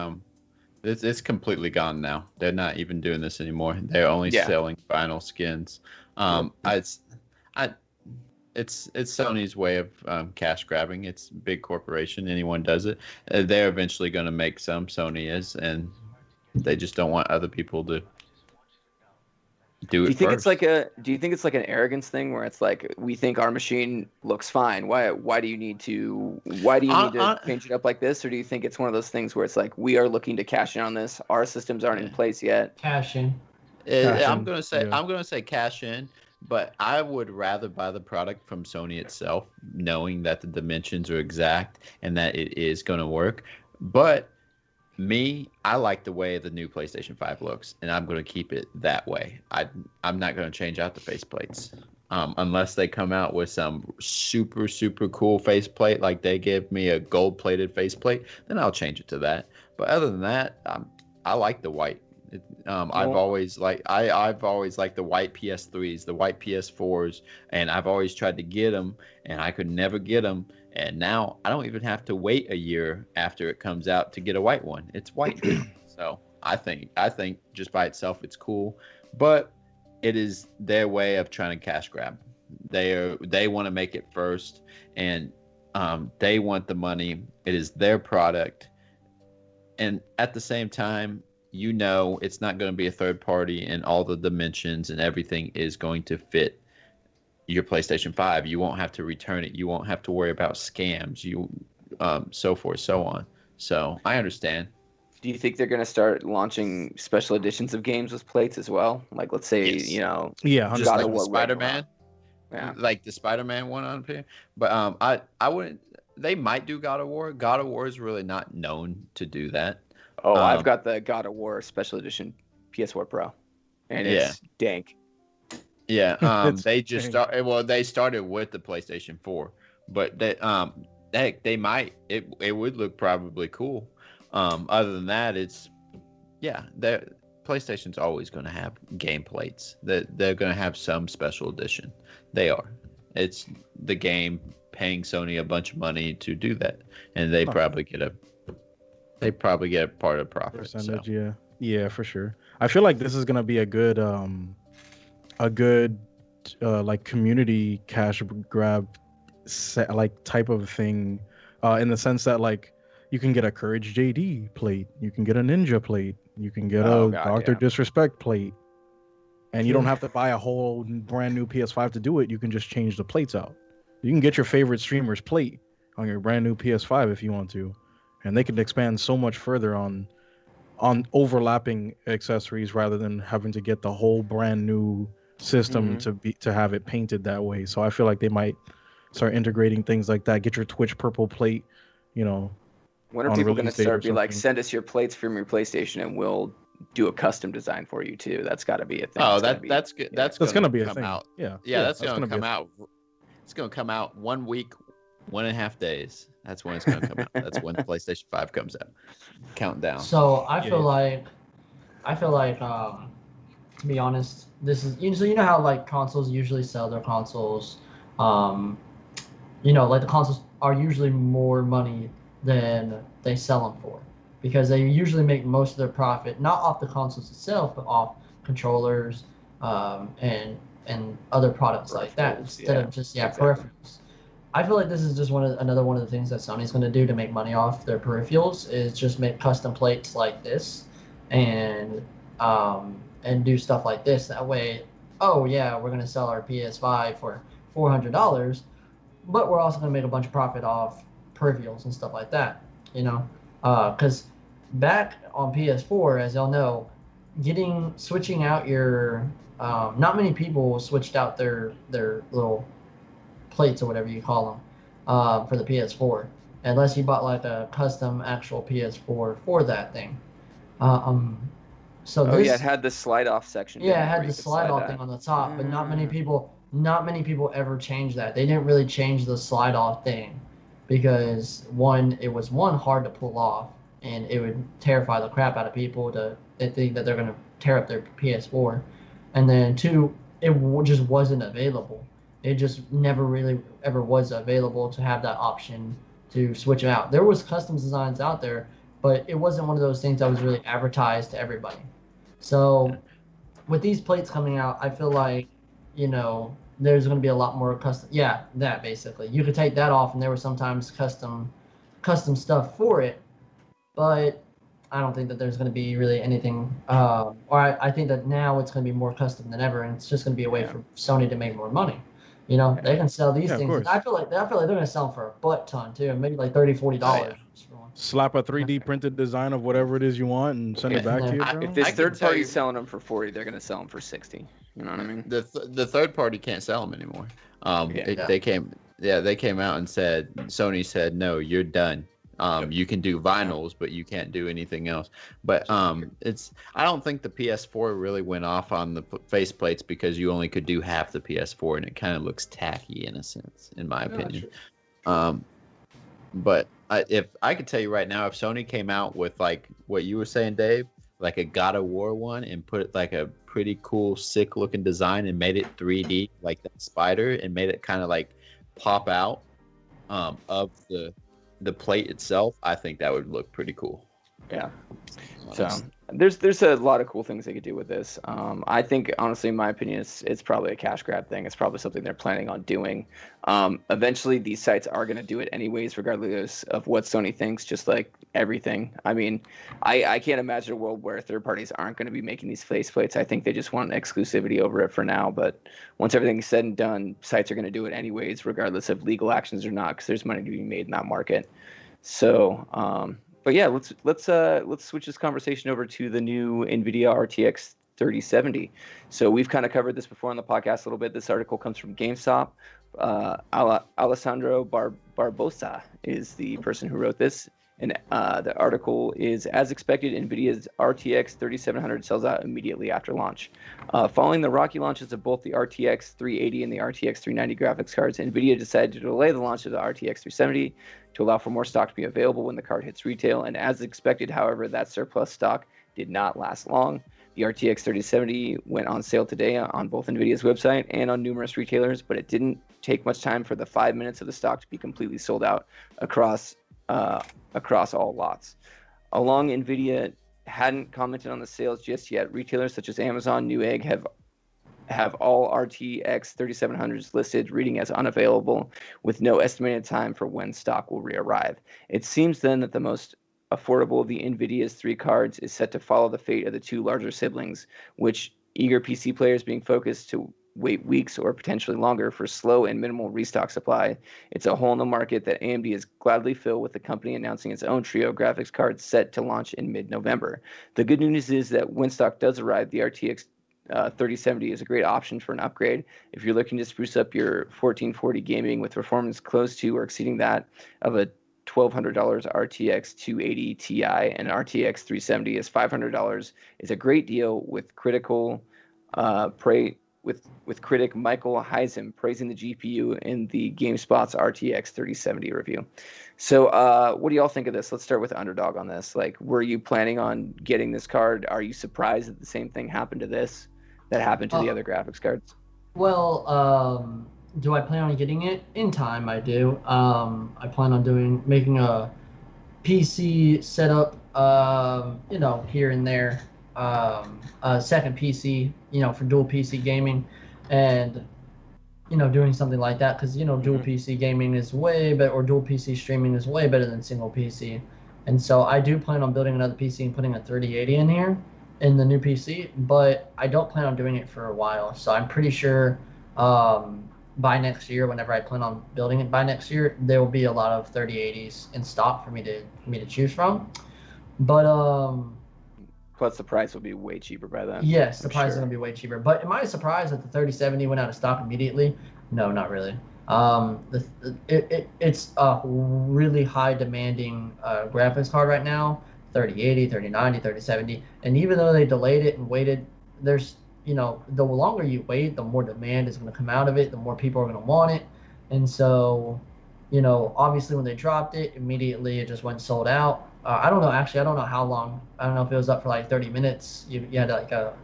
it's completely gone now. They're not even doing this anymore. They're only selling vinyl skins. It's Sony's way of cash grabbing. It's a big corporation. Anyone does it. They're eventually going to make some. Sony is, and they just don't want other people to do it. Do you think it's like an arrogance thing where it's like, we think our machine looks fine. Why do you need to change it up like this? Or do you think it's one of those things where it's like, we are looking to cash in on this. Our systems aren't in place yet. Cash in. I'm gonna say cash in. But I would rather buy the product from Sony itself, knowing that the dimensions are exact and that it is going to work. But I like the way the new PlayStation 5 looks, and I'm going to keep it that way. I'm not going to change out the faceplates. Unless they come out with some super, super cool faceplate, like they give me a gold-plated faceplate, then I'll change it to that. But other than that, I like the white. I've always liked the white PS3s, the white PS4s, and I've always tried to get them, and I could never get them. And now I don't even have to wait a year after it comes out to get a white one. It's white now. So I think just by itself it's cool, but it is their way of trying to cash grab. They want to make it first, and they want the money. It is their product, and at the same time, it's not going to be a third party, and all the dimensions and everything is going to fit your PlayStation 5. You won't have to return it. You won't have to worry about scams. So forth, so on. So I understand. Do you think they're going to start launching special editions of games with plates as well? Like, let's say, Yes. you know, Yeah, Just God like of the War Spider-Man, Yeah. like the Spider-Man one on here. But I wouldn't. They might do God of War. God of War is really not known to do that. Oh, I've Um, got the God of War special edition PS4 Pro, and Yeah. it's dank. Yeah, It's they just changed. they started with the PlayStation 4, but they might it would look probably cool. Other than that, it's the PlayStation's always going to have game plates. They're going to have some special edition. They are. It's the game paying Sony a bunch of money to do that, and they No. probably get a part of profit. Percentage, So. yeah, for sure. I feel like this is gonna be a good like community cash grab like type of thing, in the sense that like you can get a Courage JD plate, you can get a Ninja plate, you can get Oh, a God, Doctor yeah. Disrespect plate, and you don't have to buy a whole brand new PS5 to do it. You can just change the plates out. You can get your favorite streamer's plate on your brand new PS5 if you want to, and they can expand so much further on overlapping accessories rather than having to get the whole brand new system to have it painted that way. So I feel like they might start integrating things like that. Get your Twitch purple plate, you know. When are on people going to release date or start be like, something. send us your plates from your PlayStation and we'll do a custom design for you too? That's got to be a thing. Oh, It's gotta be- that's good. That's gonna be a come thing. out. Yeah, That's gonna gonna be come a out. It's gonna come out 1 week, 1.5 days. That's when it's gonna come out. That's when the PlayStation 5 comes out. Countdown. So I feel like, to be honest, this is usually, you know how like consoles usually sell their consoles, like the consoles are usually more money than they sell them for, because they usually make most of their profit not off the consoles itself, but off controllers, and other products like that, Peripherals, instead of just exactly. peripherals. I feel like this is just another one of the things that Sony's going to do to make money off their peripherals, is just make custom plates like this, and do stuff like this. That way, oh yeah, we're going to sell our PS5 for $400, but we're also going to make a bunch of profit off peripherals and stuff like that. Because back on PS4, as y'all know, switching out your not many people switched out their little plates or whatever you call them, for the PS4, unless you bought like a custom actual PS4 for that thing. So Oh yeah, it had the slide off section. yeah, it didn't it, had where the you could slide off that. thing on the top, but not many people ever changed that. They didn't really change the slide off thing because it was hard to pull off, and it would terrify the crap out of people. They think that they're gonna tear up their PS4, and then two, just wasn't available. It just never really ever was available to have that option to switch it out. There was custom designs out there, but it wasn't one of those things that was really advertised to everybody. So with these plates coming out, I feel like, there's going to be a lot more custom. Yeah, that basically. You could take that off, and there was sometimes custom stuff for it, but I don't think that there's going to be really anything. I think that now it's going to be more custom than ever, and it's just going to be a way for Sony to make more money. They can sell these Yeah, of things. And course. I feel like they're going to sell them for a butt ton too, maybe like $30-$40. Oh, Slap a 3D printed design of whatever it is you want and send it back to you, bro. If this I can third tell party you- selling them for 40, they're gonna sell them for 60. You know what I mean? The third party can't sell them anymore. Yeah. They came out and said, Sony said, no, you're done. You can do vinyls, but you can't do anything else. But I don't think the PS4 really went off on the faceplates because you only could do half the PS4, and it kind of looks tacky in a sense, in my opinion. But if I could tell you right now, if Sony came out with like what you were saying, Dave, like a God of War one, and put like a pretty cool, sick looking design and made it 3D like that spider, and made it kind of like pop out of the plate itself, I think that would look pretty cool. Yeah. So there's a lot of cool things they could do with this. I think honestly, in my opinion, it's probably a cash grab thing. It's probably something they're planning on doing. Eventually, these sites are going to do it anyways, regardless of what Sony thinks. Just like everything. I mean, I can't imagine a world where third parties aren't going to be making these faceplates. I think they just want exclusivity over it for now. But once everything's said and done, sites are going to do it anyways, regardless of legal actions or not, because there's money to be made in that market. So. but yeah, let's switch this conversation over to the new NVIDIA RTX 3070. So we've kind of covered this before on the podcast a little bit. This article comes from GameStop. Alessandro Barbosa is the person who wrote this. And the article is, as expected, NVIDIA's RTX 3700 sells out immediately after launch. Following the rocky launches of both the RTX 380 and the RTX 390 graphics cards, NVIDIA decided to delay the launch of the RTX 370 to allow for more stock to be available when the card hits retail. And as expected, however, that surplus stock did not last long. The RTX 3070 went on sale today on both NVIDIA's website and on numerous retailers, but it didn't take much time for the 5 minutes of the stock to be completely sold out across all lots. Along, NVIDIA hadn't commented on the sales just yet. Retailers such as Amazon, Newegg have all RTX 3700s listed, reading as unavailable, with no estimated time for when stock will re-arrive. It seems then that the most affordable of the NVIDIA's three cards is set to follow the fate of the two larger siblings, which eager PC players being focused to wait weeks or potentially longer for slow and minimal restock supply. It's a hole in the market that AMD is gladly fill, with the company announcing its own trio graphics card set to launch in mid-November. The good news is that when stock does arrive, the RTX 3070 is a great option for an upgrade if you're looking to spruce up your 1440 gaming with performance close to or exceeding that of a $1,200 RTX 280 Ti, and RTX 370 is $500. Is a great deal with with critic Michael Heisem praising the GPU in the GameSpot's RTX 3070 review. So what do y'all think of this? Let's start with Underdog on this. Like, were you planning on getting this card? Are you surprised that the same thing happened to this that happened to the other graphics cards? Well, do I plan on getting it? In time, I do. I plan on making a PC setup, here and there. A second PC, for dual PC gaming, and doing something like that, because dual PC gaming is way better, or dual PC streaming is way better than single PC. And so I do plan on building another PC and putting a 3080 in here in the new PC, but I don't plan on doing it for a while. So I'm pretty sure by next year, whenever I plan on building it by next year, there will be a lot of 3080s in stock for me to choose from. But plus the price will be way cheaper by then. Yes, the price is going to be way cheaper. But am I surprised that the 3070 went out of stock immediately? No, not really. It's a really high demanding graphics card right now. 3080, 3090, 3070. And even though they delayed it and waited, there's, the longer you wait, the more demand is going to come out of it, the more people are going to want it. And so, obviously when they dropped it, immediately it just went sold out. I don't know, actually, I don't know how long. I don't know if it was up for like 30 minutes. You had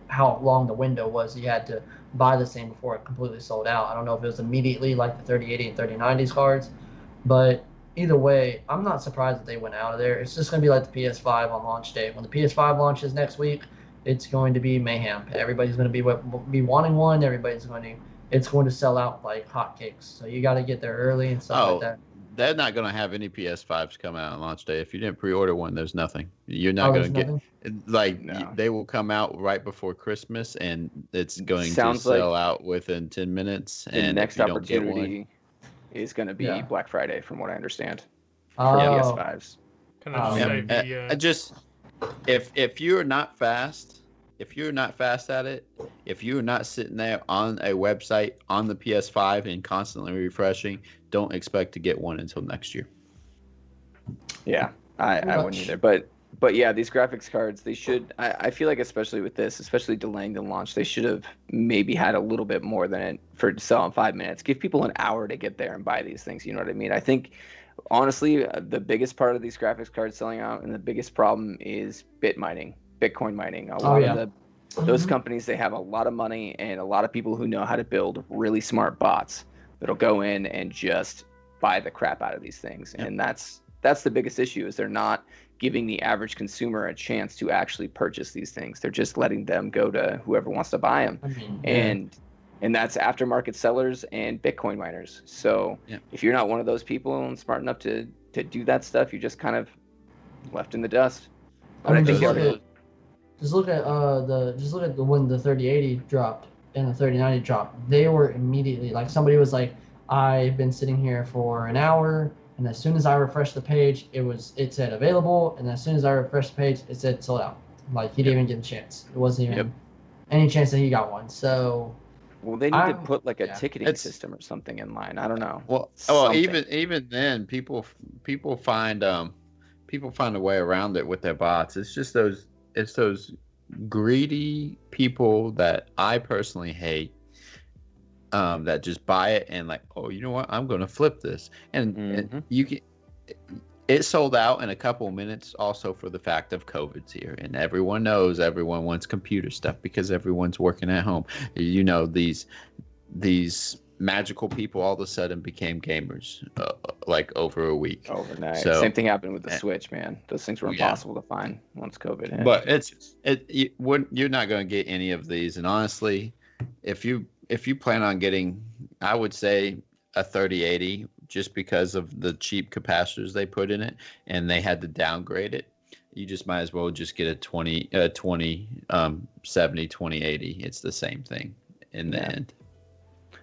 how long the window was. You had to buy the same before it completely sold out. I don't know if it was immediately like the 3080 and 3090s cards. But either way, I'm not surprised that they went out of there. It's just going to be like the PS5 on launch day. When the PS5 launches next week, it's going to be mayhem. Everybody's going to be wanting one. It's going to sell out like hotcakes. So you got to get there early and stuff like that. They're not going to have any PS5s come out on launch day. If you didn't pre-order one, there's nothing. You're not going to get they will come out right before Christmas, and it's going to sell out within 10 minutes. The and next opportunity is going to be Black Friday, from what I understand, for PS5s. If you're not fast, at it, if you're not sitting there on a website on the PS5 and constantly refreshing, don't expect to get one until next year. Yeah, I wouldn't either. But yeah, these graphics cards, they should. I feel like, especially with this, especially delaying the launch, they should have maybe had a little bit more than it for to sell in 5 minutes. Give people an hour to get there and buy these things. You know what I mean? I think, honestly, the biggest part of these graphics cards selling out, and the biggest problem is Bitcoin mining. A lot of those companies, they have a lot of money and a lot of people who know how to build really smart bots that'll go in and just buy the crap out of these things. And that's the biggest issue, is they're not giving the average consumer a chance to actually purchase these things. They're just letting them go to whoever wants to buy them. And that's aftermarket sellers and Bitcoin miners. So if you're not one of those people and smart enough to do that stuff, you're just kind of left in the dust. But just look at when the 3080 dropped and the 3090 dropped. They were immediately, like, somebody was like, I've been sitting here for an hour And as soon as I refreshed the page, it said available, and as soon as I refreshed the page, it said sold out. Like he didn't even get a chance. It wasn't even any chance that he got one. So well, they need to put like a ticketing system or something in line. I don't know. Well, even then, people find a way around it with their bots. It's just those greedy people that I personally hate. That just buy it and like, oh, you know what? I'm going to flip this, and you can. It sold out in a couple of minutes. Also, for the fact of COVID's here, and everyone knows everyone wants computer stuff because everyone's working at home. You know, these magical people all of a sudden became gamers, like over a week. Overnight. So, same thing happened with the Switch, man. Those things were impossible to find once COVID hit. But you're not going to get any of these, and honestly, if you plan on getting, I would say a 3080, just because of the cheap capacitors they put in it, and they had to downgrade it. You just might as well just get a 2070 2080. It's the same thing in the end.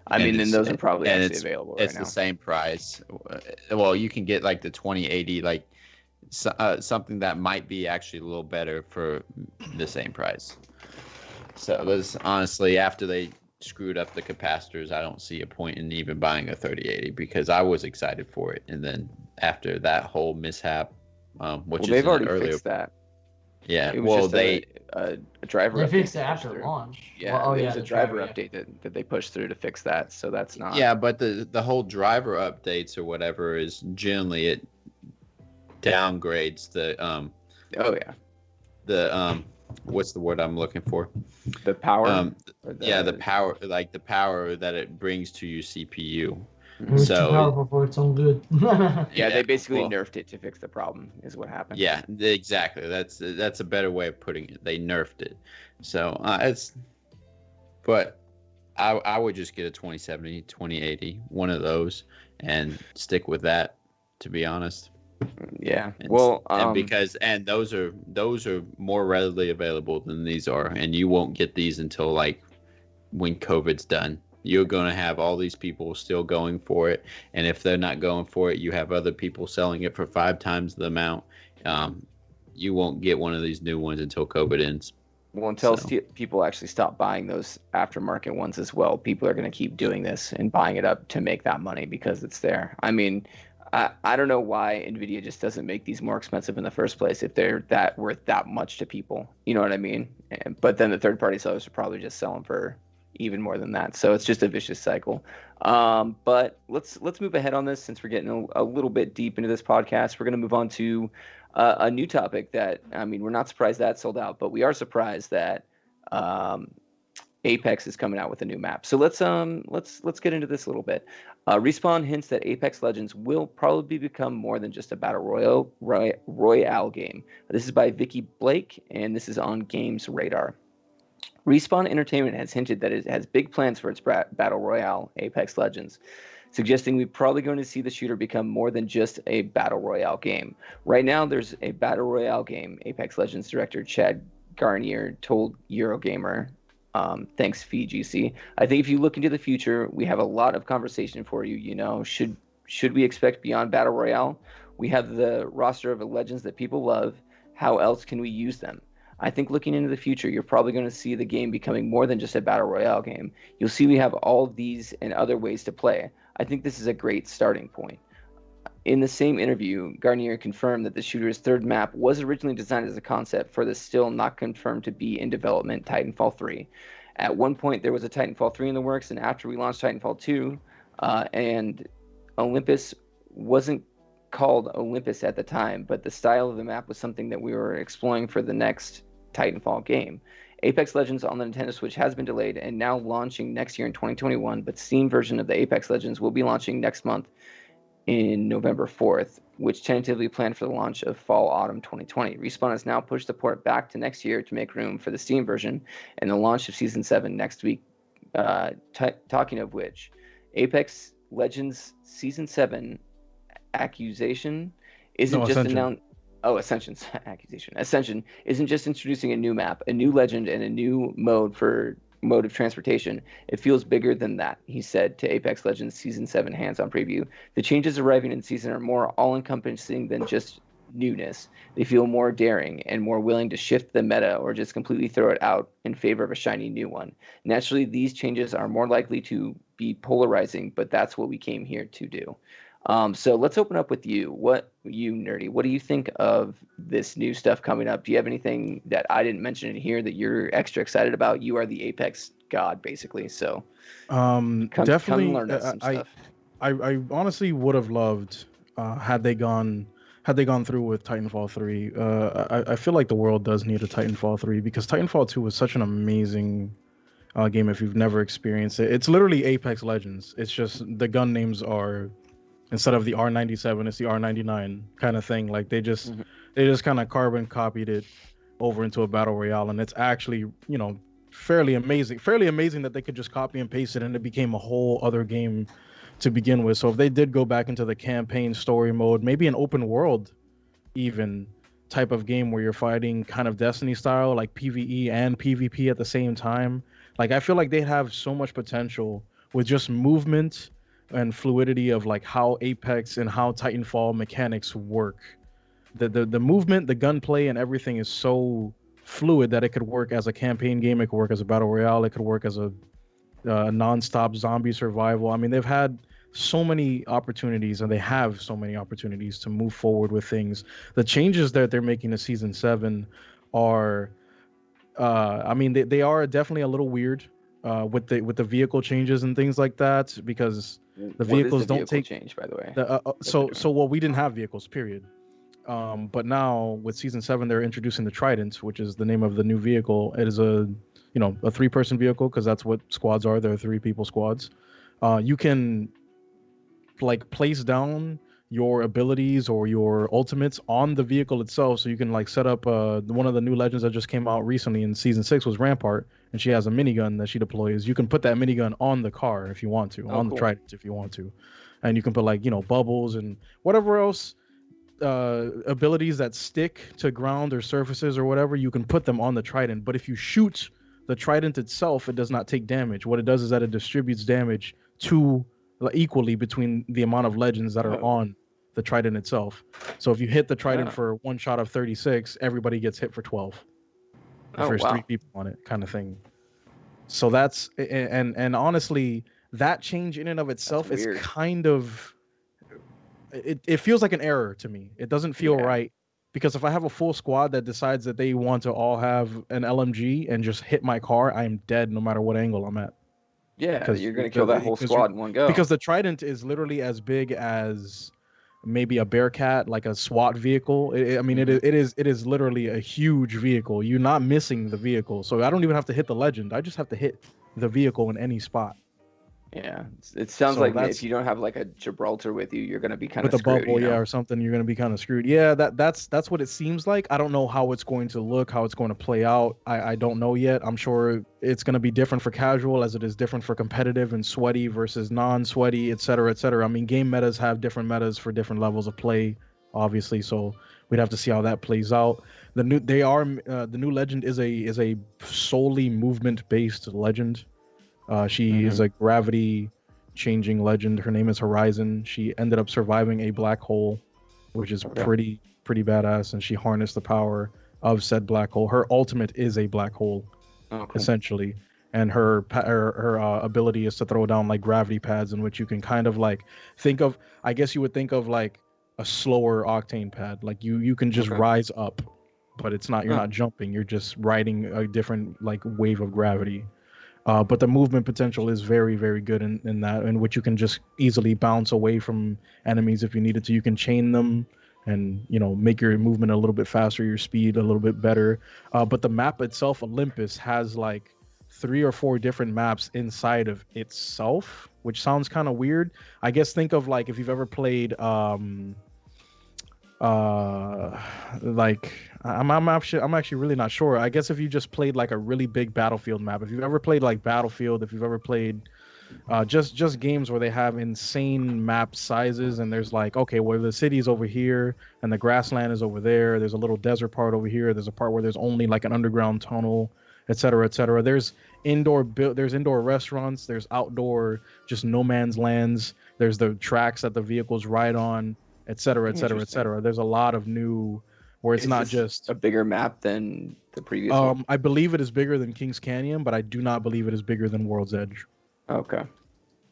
I mean, then those are probably actually available right now. It's the same price. Well, you can get like the 2080, like something that might be actually a little better for the same price. So it was honestly, after they screwed up the capacitors, I don't see a point in even buying a 3080 because I was excited for it, and then after that whole mishap, which they've already fixed that. Yeah, it was just a driver. They fixed it after launch. Yeah, it was a driver update that they pushed through to fix that. So that's not. Yeah, but the whole driver updates or whatever is generally it downgrades the what's the word I'm looking for? The power. The power, like the power that it brings to your CPU. It's too powerful for its own good. They basically nerfed it to fix the problem, is what happened. Yeah, exactly. That's a better way of putting it. They nerfed it. So but I would just get a 2070, 2080, one of those, and stick with that. To be honest. Yeah. And those are more readily available than these are, and you won't get these until like when COVID's done. You're going to have all these people still going for it, and if they're not going for it, you have other people selling it for 5 times the amount. You won't get one of these new ones until COVID ends. Well, until people actually stop buying those aftermarket ones as well, people are going to keep doing this and buying it up to make that money because it's there. I mean, I don't know why NVIDIA just doesn't make these more expensive in the first place if they're that worth that much to people. You know what I mean? But then the third-party sellers are probably just selling for even more than that. So it's just a vicious cycle. But let's move ahead on this since we're getting a little bit deep into this podcast. We're going to move on to a new topic that, I mean, we're not surprised that sold out, but we are surprised that Apex is coming out with a new map. So let's get into this a little bit. Respawn hints that Apex Legends will probably become more than just a battle royale game. This is by Vicky Blake, and this is on Games Radar. Respawn Entertainment has hinted that it has big plans for its battle royale, Apex Legends, suggesting we're probably going to see the shooter become more than just a battle royale game. Right now, there's a battle royale game, Apex Legends director Chad Garnier told Eurogamer. Thanks, VGC. I think if you look into the future, we have a lot of conversation for you. You know, should we expect beyond battle royale? We have the roster of legends that people love. How else can we use them? I think looking into the future, you're probably going to see the game becoming more than just a battle royale game. You'll see we have all of these and other ways to play. I think this is a great starting point. In the same interview, Garnier confirmed that the shooter's third map was originally designed as a concept for the still not confirmed to be in development Titanfall 3. At one point, there was a Titanfall 3 in the works, and after we launched Titanfall 2, and Olympus wasn't called Olympus at the time, but the style of the map was something that we were exploring for the next Titanfall game. Apex Legends on the Nintendo Switch has been delayed and now launching next year in 2021, but Steam version of the Apex Legends will be launching next month in November 4th, which tentatively planned for the launch of fall-autumn 2020. Respawn has now pushed the port back to next year to make room for the Steam version and the launch of Season 7 next week. Talking of which, Apex Legends Season 7 accusation isn't just announced. Oh, Ascension isn't just introducing a new map, a new legend, and a new mode for mode of transportation. It feels bigger than that, he said to Apex Legends Season 7 hands-on preview. The changes arriving in season are more all-encompassing than just newness. They feel more daring and more willing to shift the meta or just completely throw it out in favor of a shiny new one. Naturally, these changes are more likely to be polarizing, but that's what we came here to do. So let's open up with you. Nerdy, what do you think of this new stuff coming up? Do you have anything that I didn't mention in here that you're extra excited about? You are the Apex god, basically. So definitely, come learn us some stuff. I honestly would have loved had they gone through with Titanfall 3. I feel like the world does need a Titanfall 3 because Titanfall 2 was such an amazing game if you've never experienced it. It's literally Apex Legends. It's just the gun names are, instead of the R97, it's the R99 kind of thing. Like they just kind of carbon copied it over into a battle royale, and it's actually, you know, fairly amazing that they could just copy and paste it and it became a whole other game to begin with. So if they did go back into the campaign story mode, maybe an open world even type of game where you're fighting kind of Destiny style, like PvE and PvP at the same time, like I feel like they have so much potential with just movement and fluidity of like how Apex and how Titanfall mechanics work. The movement, the gunplay, and everything is so fluid that it could work as a campaign game, it could work as a battle royale, it could work as a non-stop zombie survival. I mean, they've had so many opportunities, and they have so many opportunities to move forward with things. The changes that they're making to Season 7 are, I mean, they are definitely a little weird with the vehicle changes and things like that, because the vehicles don't take change, by the way. Well, we didn't have vehicles, period. But now with Season 7, they're introducing the Trident, which is the name of the new vehicle. It is a 3-person vehicle, because that's what squads are. They're 3-people squads. You can like place down your abilities or your ultimates on the vehicle itself, so you can like set up one of the new legends that just came out recently in Season 6 was Rampart, and she has a minigun that she deploys. You can put that minigun on the car if you want to, the Trident if you want to, and you can put like, bubbles and whatever else abilities that stick to ground or surfaces or whatever, you can put them on the Trident. But if you shoot the Trident itself, it does not take damage. What it does is that it distributes damage equally between the amount of legends that are on the Trident itself. So if you hit the Trident for one shot of 36, everybody gets hit for 12. If there's 3 people on it, kind of thing. So that's, and honestly, that change in and of itself is kind of, it feels like an error to me. It doesn't feel right, because if I have a full squad that decides that they want to all have an LMG and just hit my car, I am dead no matter what angle I'm at. Yeah, because you're going to kill that whole squad in one go. Because the Trident is literally as big as maybe a Bearcat, like a SWAT vehicle. It is literally a huge vehicle. You're not missing the vehicle. So I don't even have to hit the legend. I just have to hit the vehicle in any spot. Yeah, it sounds like if you don't have like a Gibraltar with you, you're going to be kind of screwed. With a bubble, or something, you're going to be kind of screwed. Yeah, that's what it seems like. I don't know how it's going to look, how it's going to play out. I don't know yet. I'm sure it's going to be different for casual as it is different for competitive and sweaty versus non-sweaty, et cetera, et cetera. I mean, game metas have different metas for different levels of play, obviously. So we'd have to see how that plays out. The new legend is a solely movement-based legend. She is a gravity changing legend. Her name is Horizon. She ended up surviving a black hole, which is pretty badass, and she harnessed the power of said black hole. Her ultimate is a black hole, essentially, and her ability is to throw down like gravity pads, in which you can kind of like think of, I guess you would think of like a slower octane pad. Like you can just rise up, but it's not, you're not jumping, you're just riding a different like wave of gravity. But the movement potential is very, very good in that, in which you can just easily bounce away from enemies if you needed to. You can chain them and, make your movement a little bit faster, your speed a little bit better. But the map itself, Olympus, has like 3 or 4 different maps inside of itself, which sounds kind of weird. I guess think of like if you've ever played like I'm actually really not sure. I guess if you just played like a really big Battlefield map, if you've ever played like Battlefield, if you've ever played just games where they have insane map sizes, and there's like, okay, well, the city's over here and the grassland is over there, there's a little desert part over here, there's a part where there's only like an underground tunnel, etc., etc. There's There's indoor restaurants. There's outdoor, just no man's lands. There's the tracks that the vehicles ride on, et cetera, et cetera, et Interesting. cetera. There's a lot of new, where it's Is not this just. a bigger map than the previous one? I believe it is bigger than Kings Canyon, but I do not believe it is bigger than World's Edge. Okay.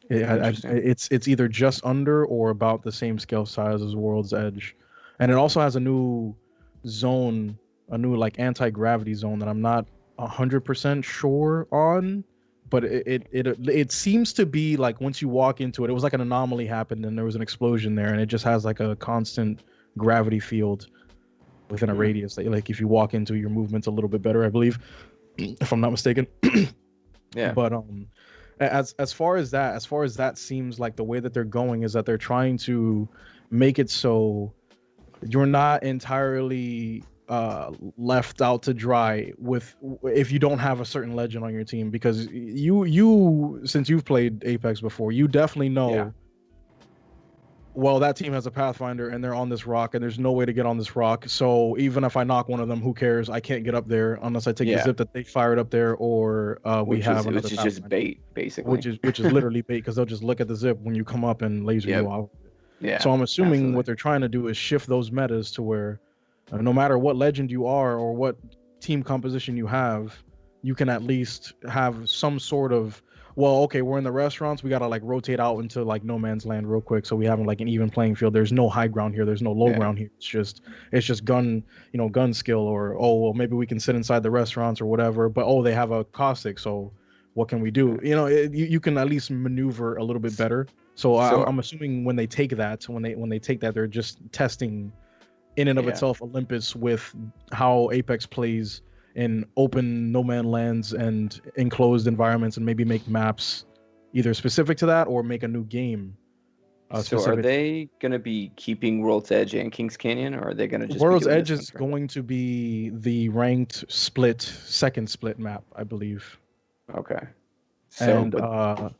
It's either just under or about the same scale size as World's Edge, and it also has a new zone, a new like anti-gravity zone that I'm not 100% sure on, but it seems to be like once you walk into it, it was like an anomaly happened and there was an explosion there, and it just has like a constant gravity field within a radius that like if you walk into your movement's a little bit better, I believe, if I'm not mistaken. Yeah. But as far as that seems like the way that they're going is that they're trying to make it so you're not entirely left out to dry with if you don't have a certain legend on your team, because you since you've played Apex before, you definitely know. Yeah. Well, that team has a Pathfinder and they're on this rock and there's no way to get on this rock. So even if I knock one of them, who cares? I can't get up there unless I take the zip that they fired up there, or which is just bait, basically. Which is literally bait, because they'll just look at the zip when you come up and laser you out. Yeah. So I'm assuming what they're trying to do is shift those metas to where no matter what legend you are or what team composition you have, you can at least have some sort of, well, okay, we're in the restaurants, we gotta like rotate out into like no man's land real quick, so we have like an even playing field. There's no high ground here, there's no low ground here. It's just gun skill, or well, maybe we can sit inside the restaurants or whatever, but they have a caustic, so what can we do? You can at least maneuver a little bit better. So I'm assuming when they take that, they're just testing in and of itself Olympus with how Apex plays in open no man lands and enclosed environments, and maybe make maps either specific to that or make a new game. So are they going to be keeping World's Edge and Kings Canyon, or are they going to just World's Edge is going to be the ranked second split map, I believe. Okay. So,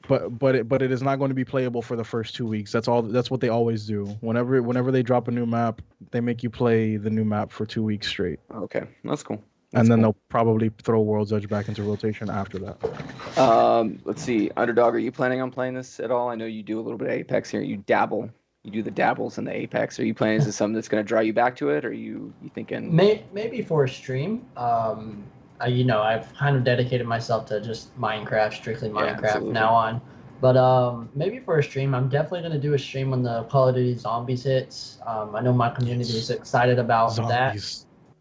but it is not going to be playable for the first 2 weeks. That's what they always do. Whenever they drop a new map, they make you play the new map for 2 weeks straight. Okay, that's cool. And then they'll probably throw World's Edge back into rotation after that. Let's see. Underdog, are you planning on playing this at all? I know you do a little bit of Apex here. You dabble. You do the dabbles in the Apex. Are you planning? Is this something that's going to draw you back to it? Or are you thinking? Maybe for a stream. I've kind of dedicated myself to just Minecraft, strictly Minecraft from now on. But maybe for a stream, I'm definitely going to do a stream when the Call of Duty Zombies hits. I know my community is excited about that.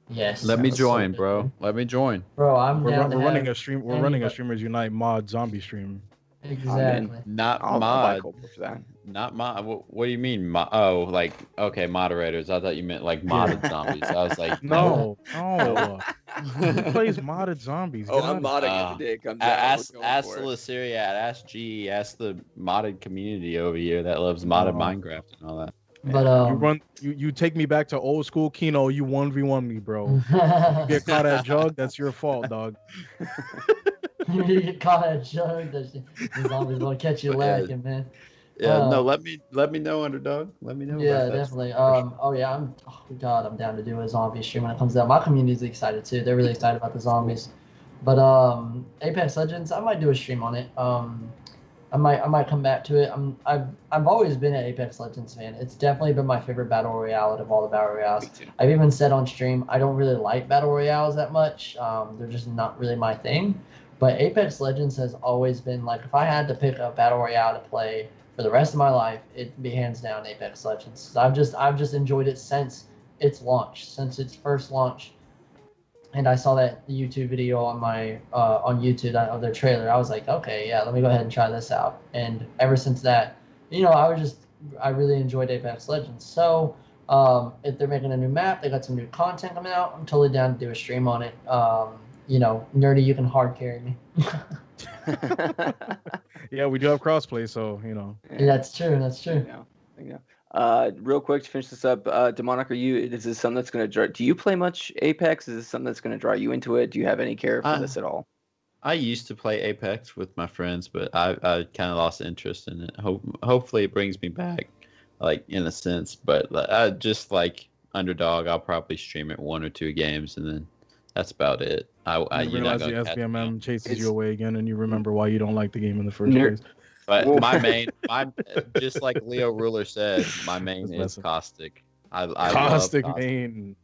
Yes. Let me join, bro. Let me join. Bro, we're running a stream. We're running a Streamers Unite mod zombie stream. Exactly. Not mod. Not mod. What do you mean? Okay, moderators. I thought you meant like modded zombies. I was like, no. Who plays modded zombies? I'm modding it today. Ask the Lysiria, ask G, ask the modded community over here that loves modded Minecraft and all that. But you take me back to old school Kino. You 1v1 me, bro. You get caught at jug, that's your fault, dog. You get caught at jug, the zombies gonna catch you lacking, man. Yeah, no. Let me know, underdog. Let me know. Yeah, definitely. I'm down to do a zombie stream when it comes out. My community's excited too. They're really excited about the zombies. But Apex Legends, I might do a stream on it. I might come back to it. I've always been an Apex Legends fan. It's definitely been my favorite battle royale out of all the battle royales. I've even said on stream I don't really like battle royales that much. They're just not really my thing. But Apex Legends has always been like, if I had to pick a battle royale to play for the rest of my life, it'd be hands down Apex Legends. I've just enjoyed it since its launch, since its first launch. And I saw that YouTube video on my on YouTube of their trailer. I was like, okay, yeah, let me go ahead and try this out. And ever since that, I really enjoyed Apex Legends. So if they're making a new map, they got some new content coming out, I'm totally down to do a stream on it. Nerdy, you can hard carry me. Yeah, we do have crossplay, so Yeah, that's true. That's true. Yeah. Real quick to finish this up, Demonic, is this something that's going to draw? Do you play much Apex? Is this something that's going to draw you into it? Do you have any care for this at all? I used to play Apex with my friends, but I kind of lost interest in it. Hopefully, it brings me back, like in a sense. But I just like underdog. I'll probably stream it 1 or 2 games and then That's about it. You You're not realize the gonna catch me. SBMM chases It's- you away again, and you remember why you don't like the game in the first Ner- place. But Well- my just like Leo Ruler said, my main Just is messing. Caustic. I Caustic love Caustic. main.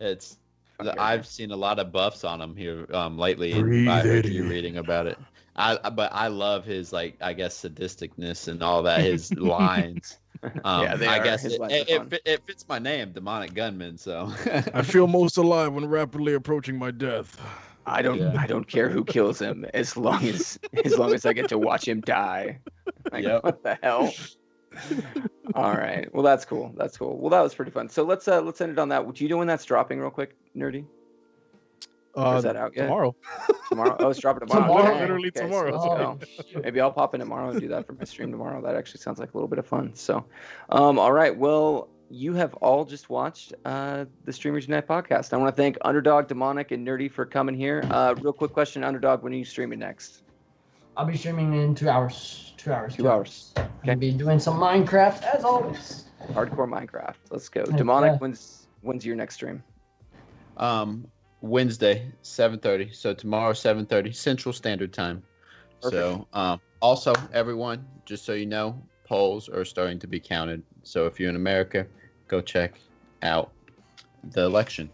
It's Okay. I've seen a lot of buffs on him here lately, Breathe and I heard it you in. reading about it. But I love his like I guess sadisticness and all that. His lines. Yeah, they I are. guess His lines are fun. it fits my name, Demonic Gunman. So I feel most alive when rapidly approaching my death. I don't care who kills him as long as I get to watch him die. Like, Yep. what the hell? All right. Well, that's cool. That's cool. Well, that was pretty fun. So let's end it on that. Do you know when that's dropping real quick, Nerdy? Or is that out yet? Tomorrow. Tomorrow? Oh, it's dropping tomorrow. Tomorrow. Dang. Literally Okay, so tomorrow. let's Oh, go. shoot. Maybe I'll pop in tomorrow and do that for my stream tomorrow. That actually sounds like a little bit of fun. So, all right. Well, you have all just watched the Streamers Unite podcast. I want to thank Underdog, Demonic, and Nerdy for coming here. Real quick question, Underdog, when are you streaming next? I'll be streaming in 2 hours. 2 hours. 2 hours. I'll be doing some Minecraft as always. Hardcore Minecraft. Let's go. Heck Demonic, yeah. when's your next stream? Wednesday, 7:30. So tomorrow, 7:30 Central Standard Time. So also, everyone, just so you know, polls are starting to be counted. So if you're in America, go check out the election.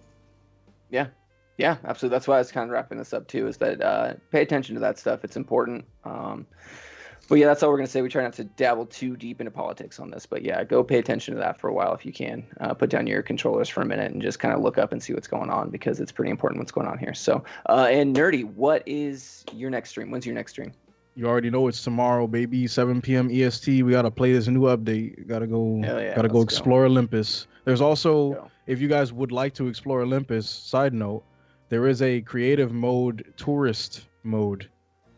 Yeah, absolutely. That's why I was kind of wrapping this up too, is that pay attention to that stuff. It's important. But yeah, that's all we're going to say. We try not to dabble too deep into politics on this. But yeah, go pay attention to that for a while if you can. Put down your controllers for a minute and just kind of look up and see what's going on, because it's pretty important what's going on here. So, and Nerdy, what is your next stream? When's your next stream? You already know it's tomorrow, baby. 7 p.m. EST. We gotta play this new update. Gotta go. Hell yeah, gotta go let's go. explore Olympus. There's also, Go. if you guys would like to explore Olympus, side note, there is a creative mode, tourist mode,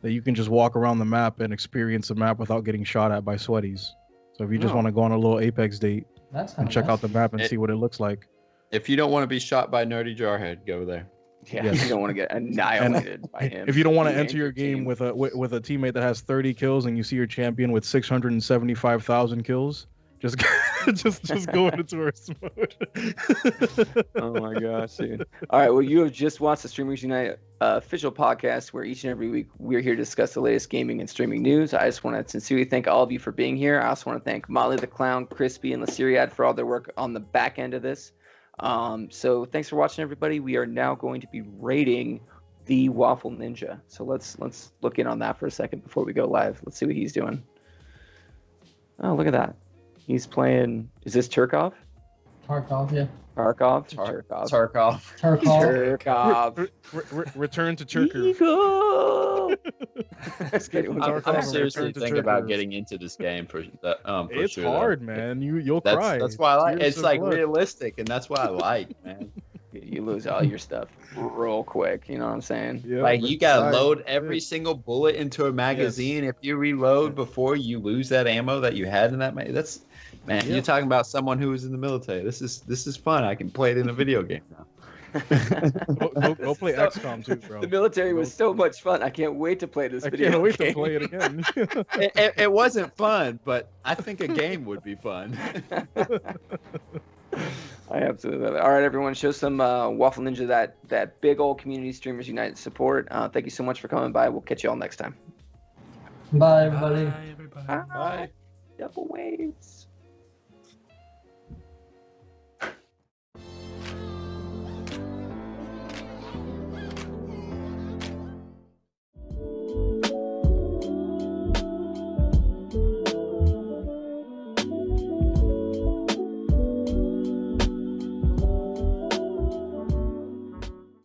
that you can just walk around the map and experience the map without getting shot at by sweaties. So if you just Oh. want to go on a little Apex date That's and not check bad. out the map and It- see what it looks like. If you don't want to be shot by Nerdy Jarhead, go there. Yeah, Yes. you don't want to get annihilated by him. If you don't want to You and enter your game team. with a teammate that has 30 kills and you see your champion with 675,000 kills, just just go into tourist mode. Oh my gosh, dude. All right, well, you have just watched the Streamers Unite official podcast, where each and every week we're here to discuss the latest gaming and streaming news. I just want to sincerely thank all of you for being here. I also want to thank Motley the Clown, Crispy, and Lasiriad for all their work on the back end of this. So thanks for watching, everybody. We are now going to be rating the Waffle Ninja. So let's look in on that for a second before we go live. Let's see what he's doing. Oh, look at that. He's playing. Is this Turkov? Tarkov, yeah. Tarkov? Tarkov. Tarkov. Turkov. Return to Turkey. Eagle. Just kidding. I'm Tarkov, seriously return to thinking about Turkey. getting into this game for It's sure, though. hard, man. You'll cry. That's why I like. Tears It's of like blood. realistic, and that's what I like, man. You lose all your stuff real quick. You know what I'm saying? Yeah, Like but you gotta besides- load every single bullet into a magazine. If you reload before you lose that ammo that you had in that, that's man. Yeah. You're talking about someone who was in the military. This is fun. I can play it in a video game now. Go play So- XCOM too, bro. The military was so much fun. I can't wait to play this I video can't wait game. to play it again. It wasn't fun, but I think a game would be fun. I absolutely love it. All right, everyone, show some Waffle Ninja that big old Community Streamers United support. Thank you so much for coming by. We'll catch you all next time. Bye, everybody. Bye, everybody. Bye. Double waves.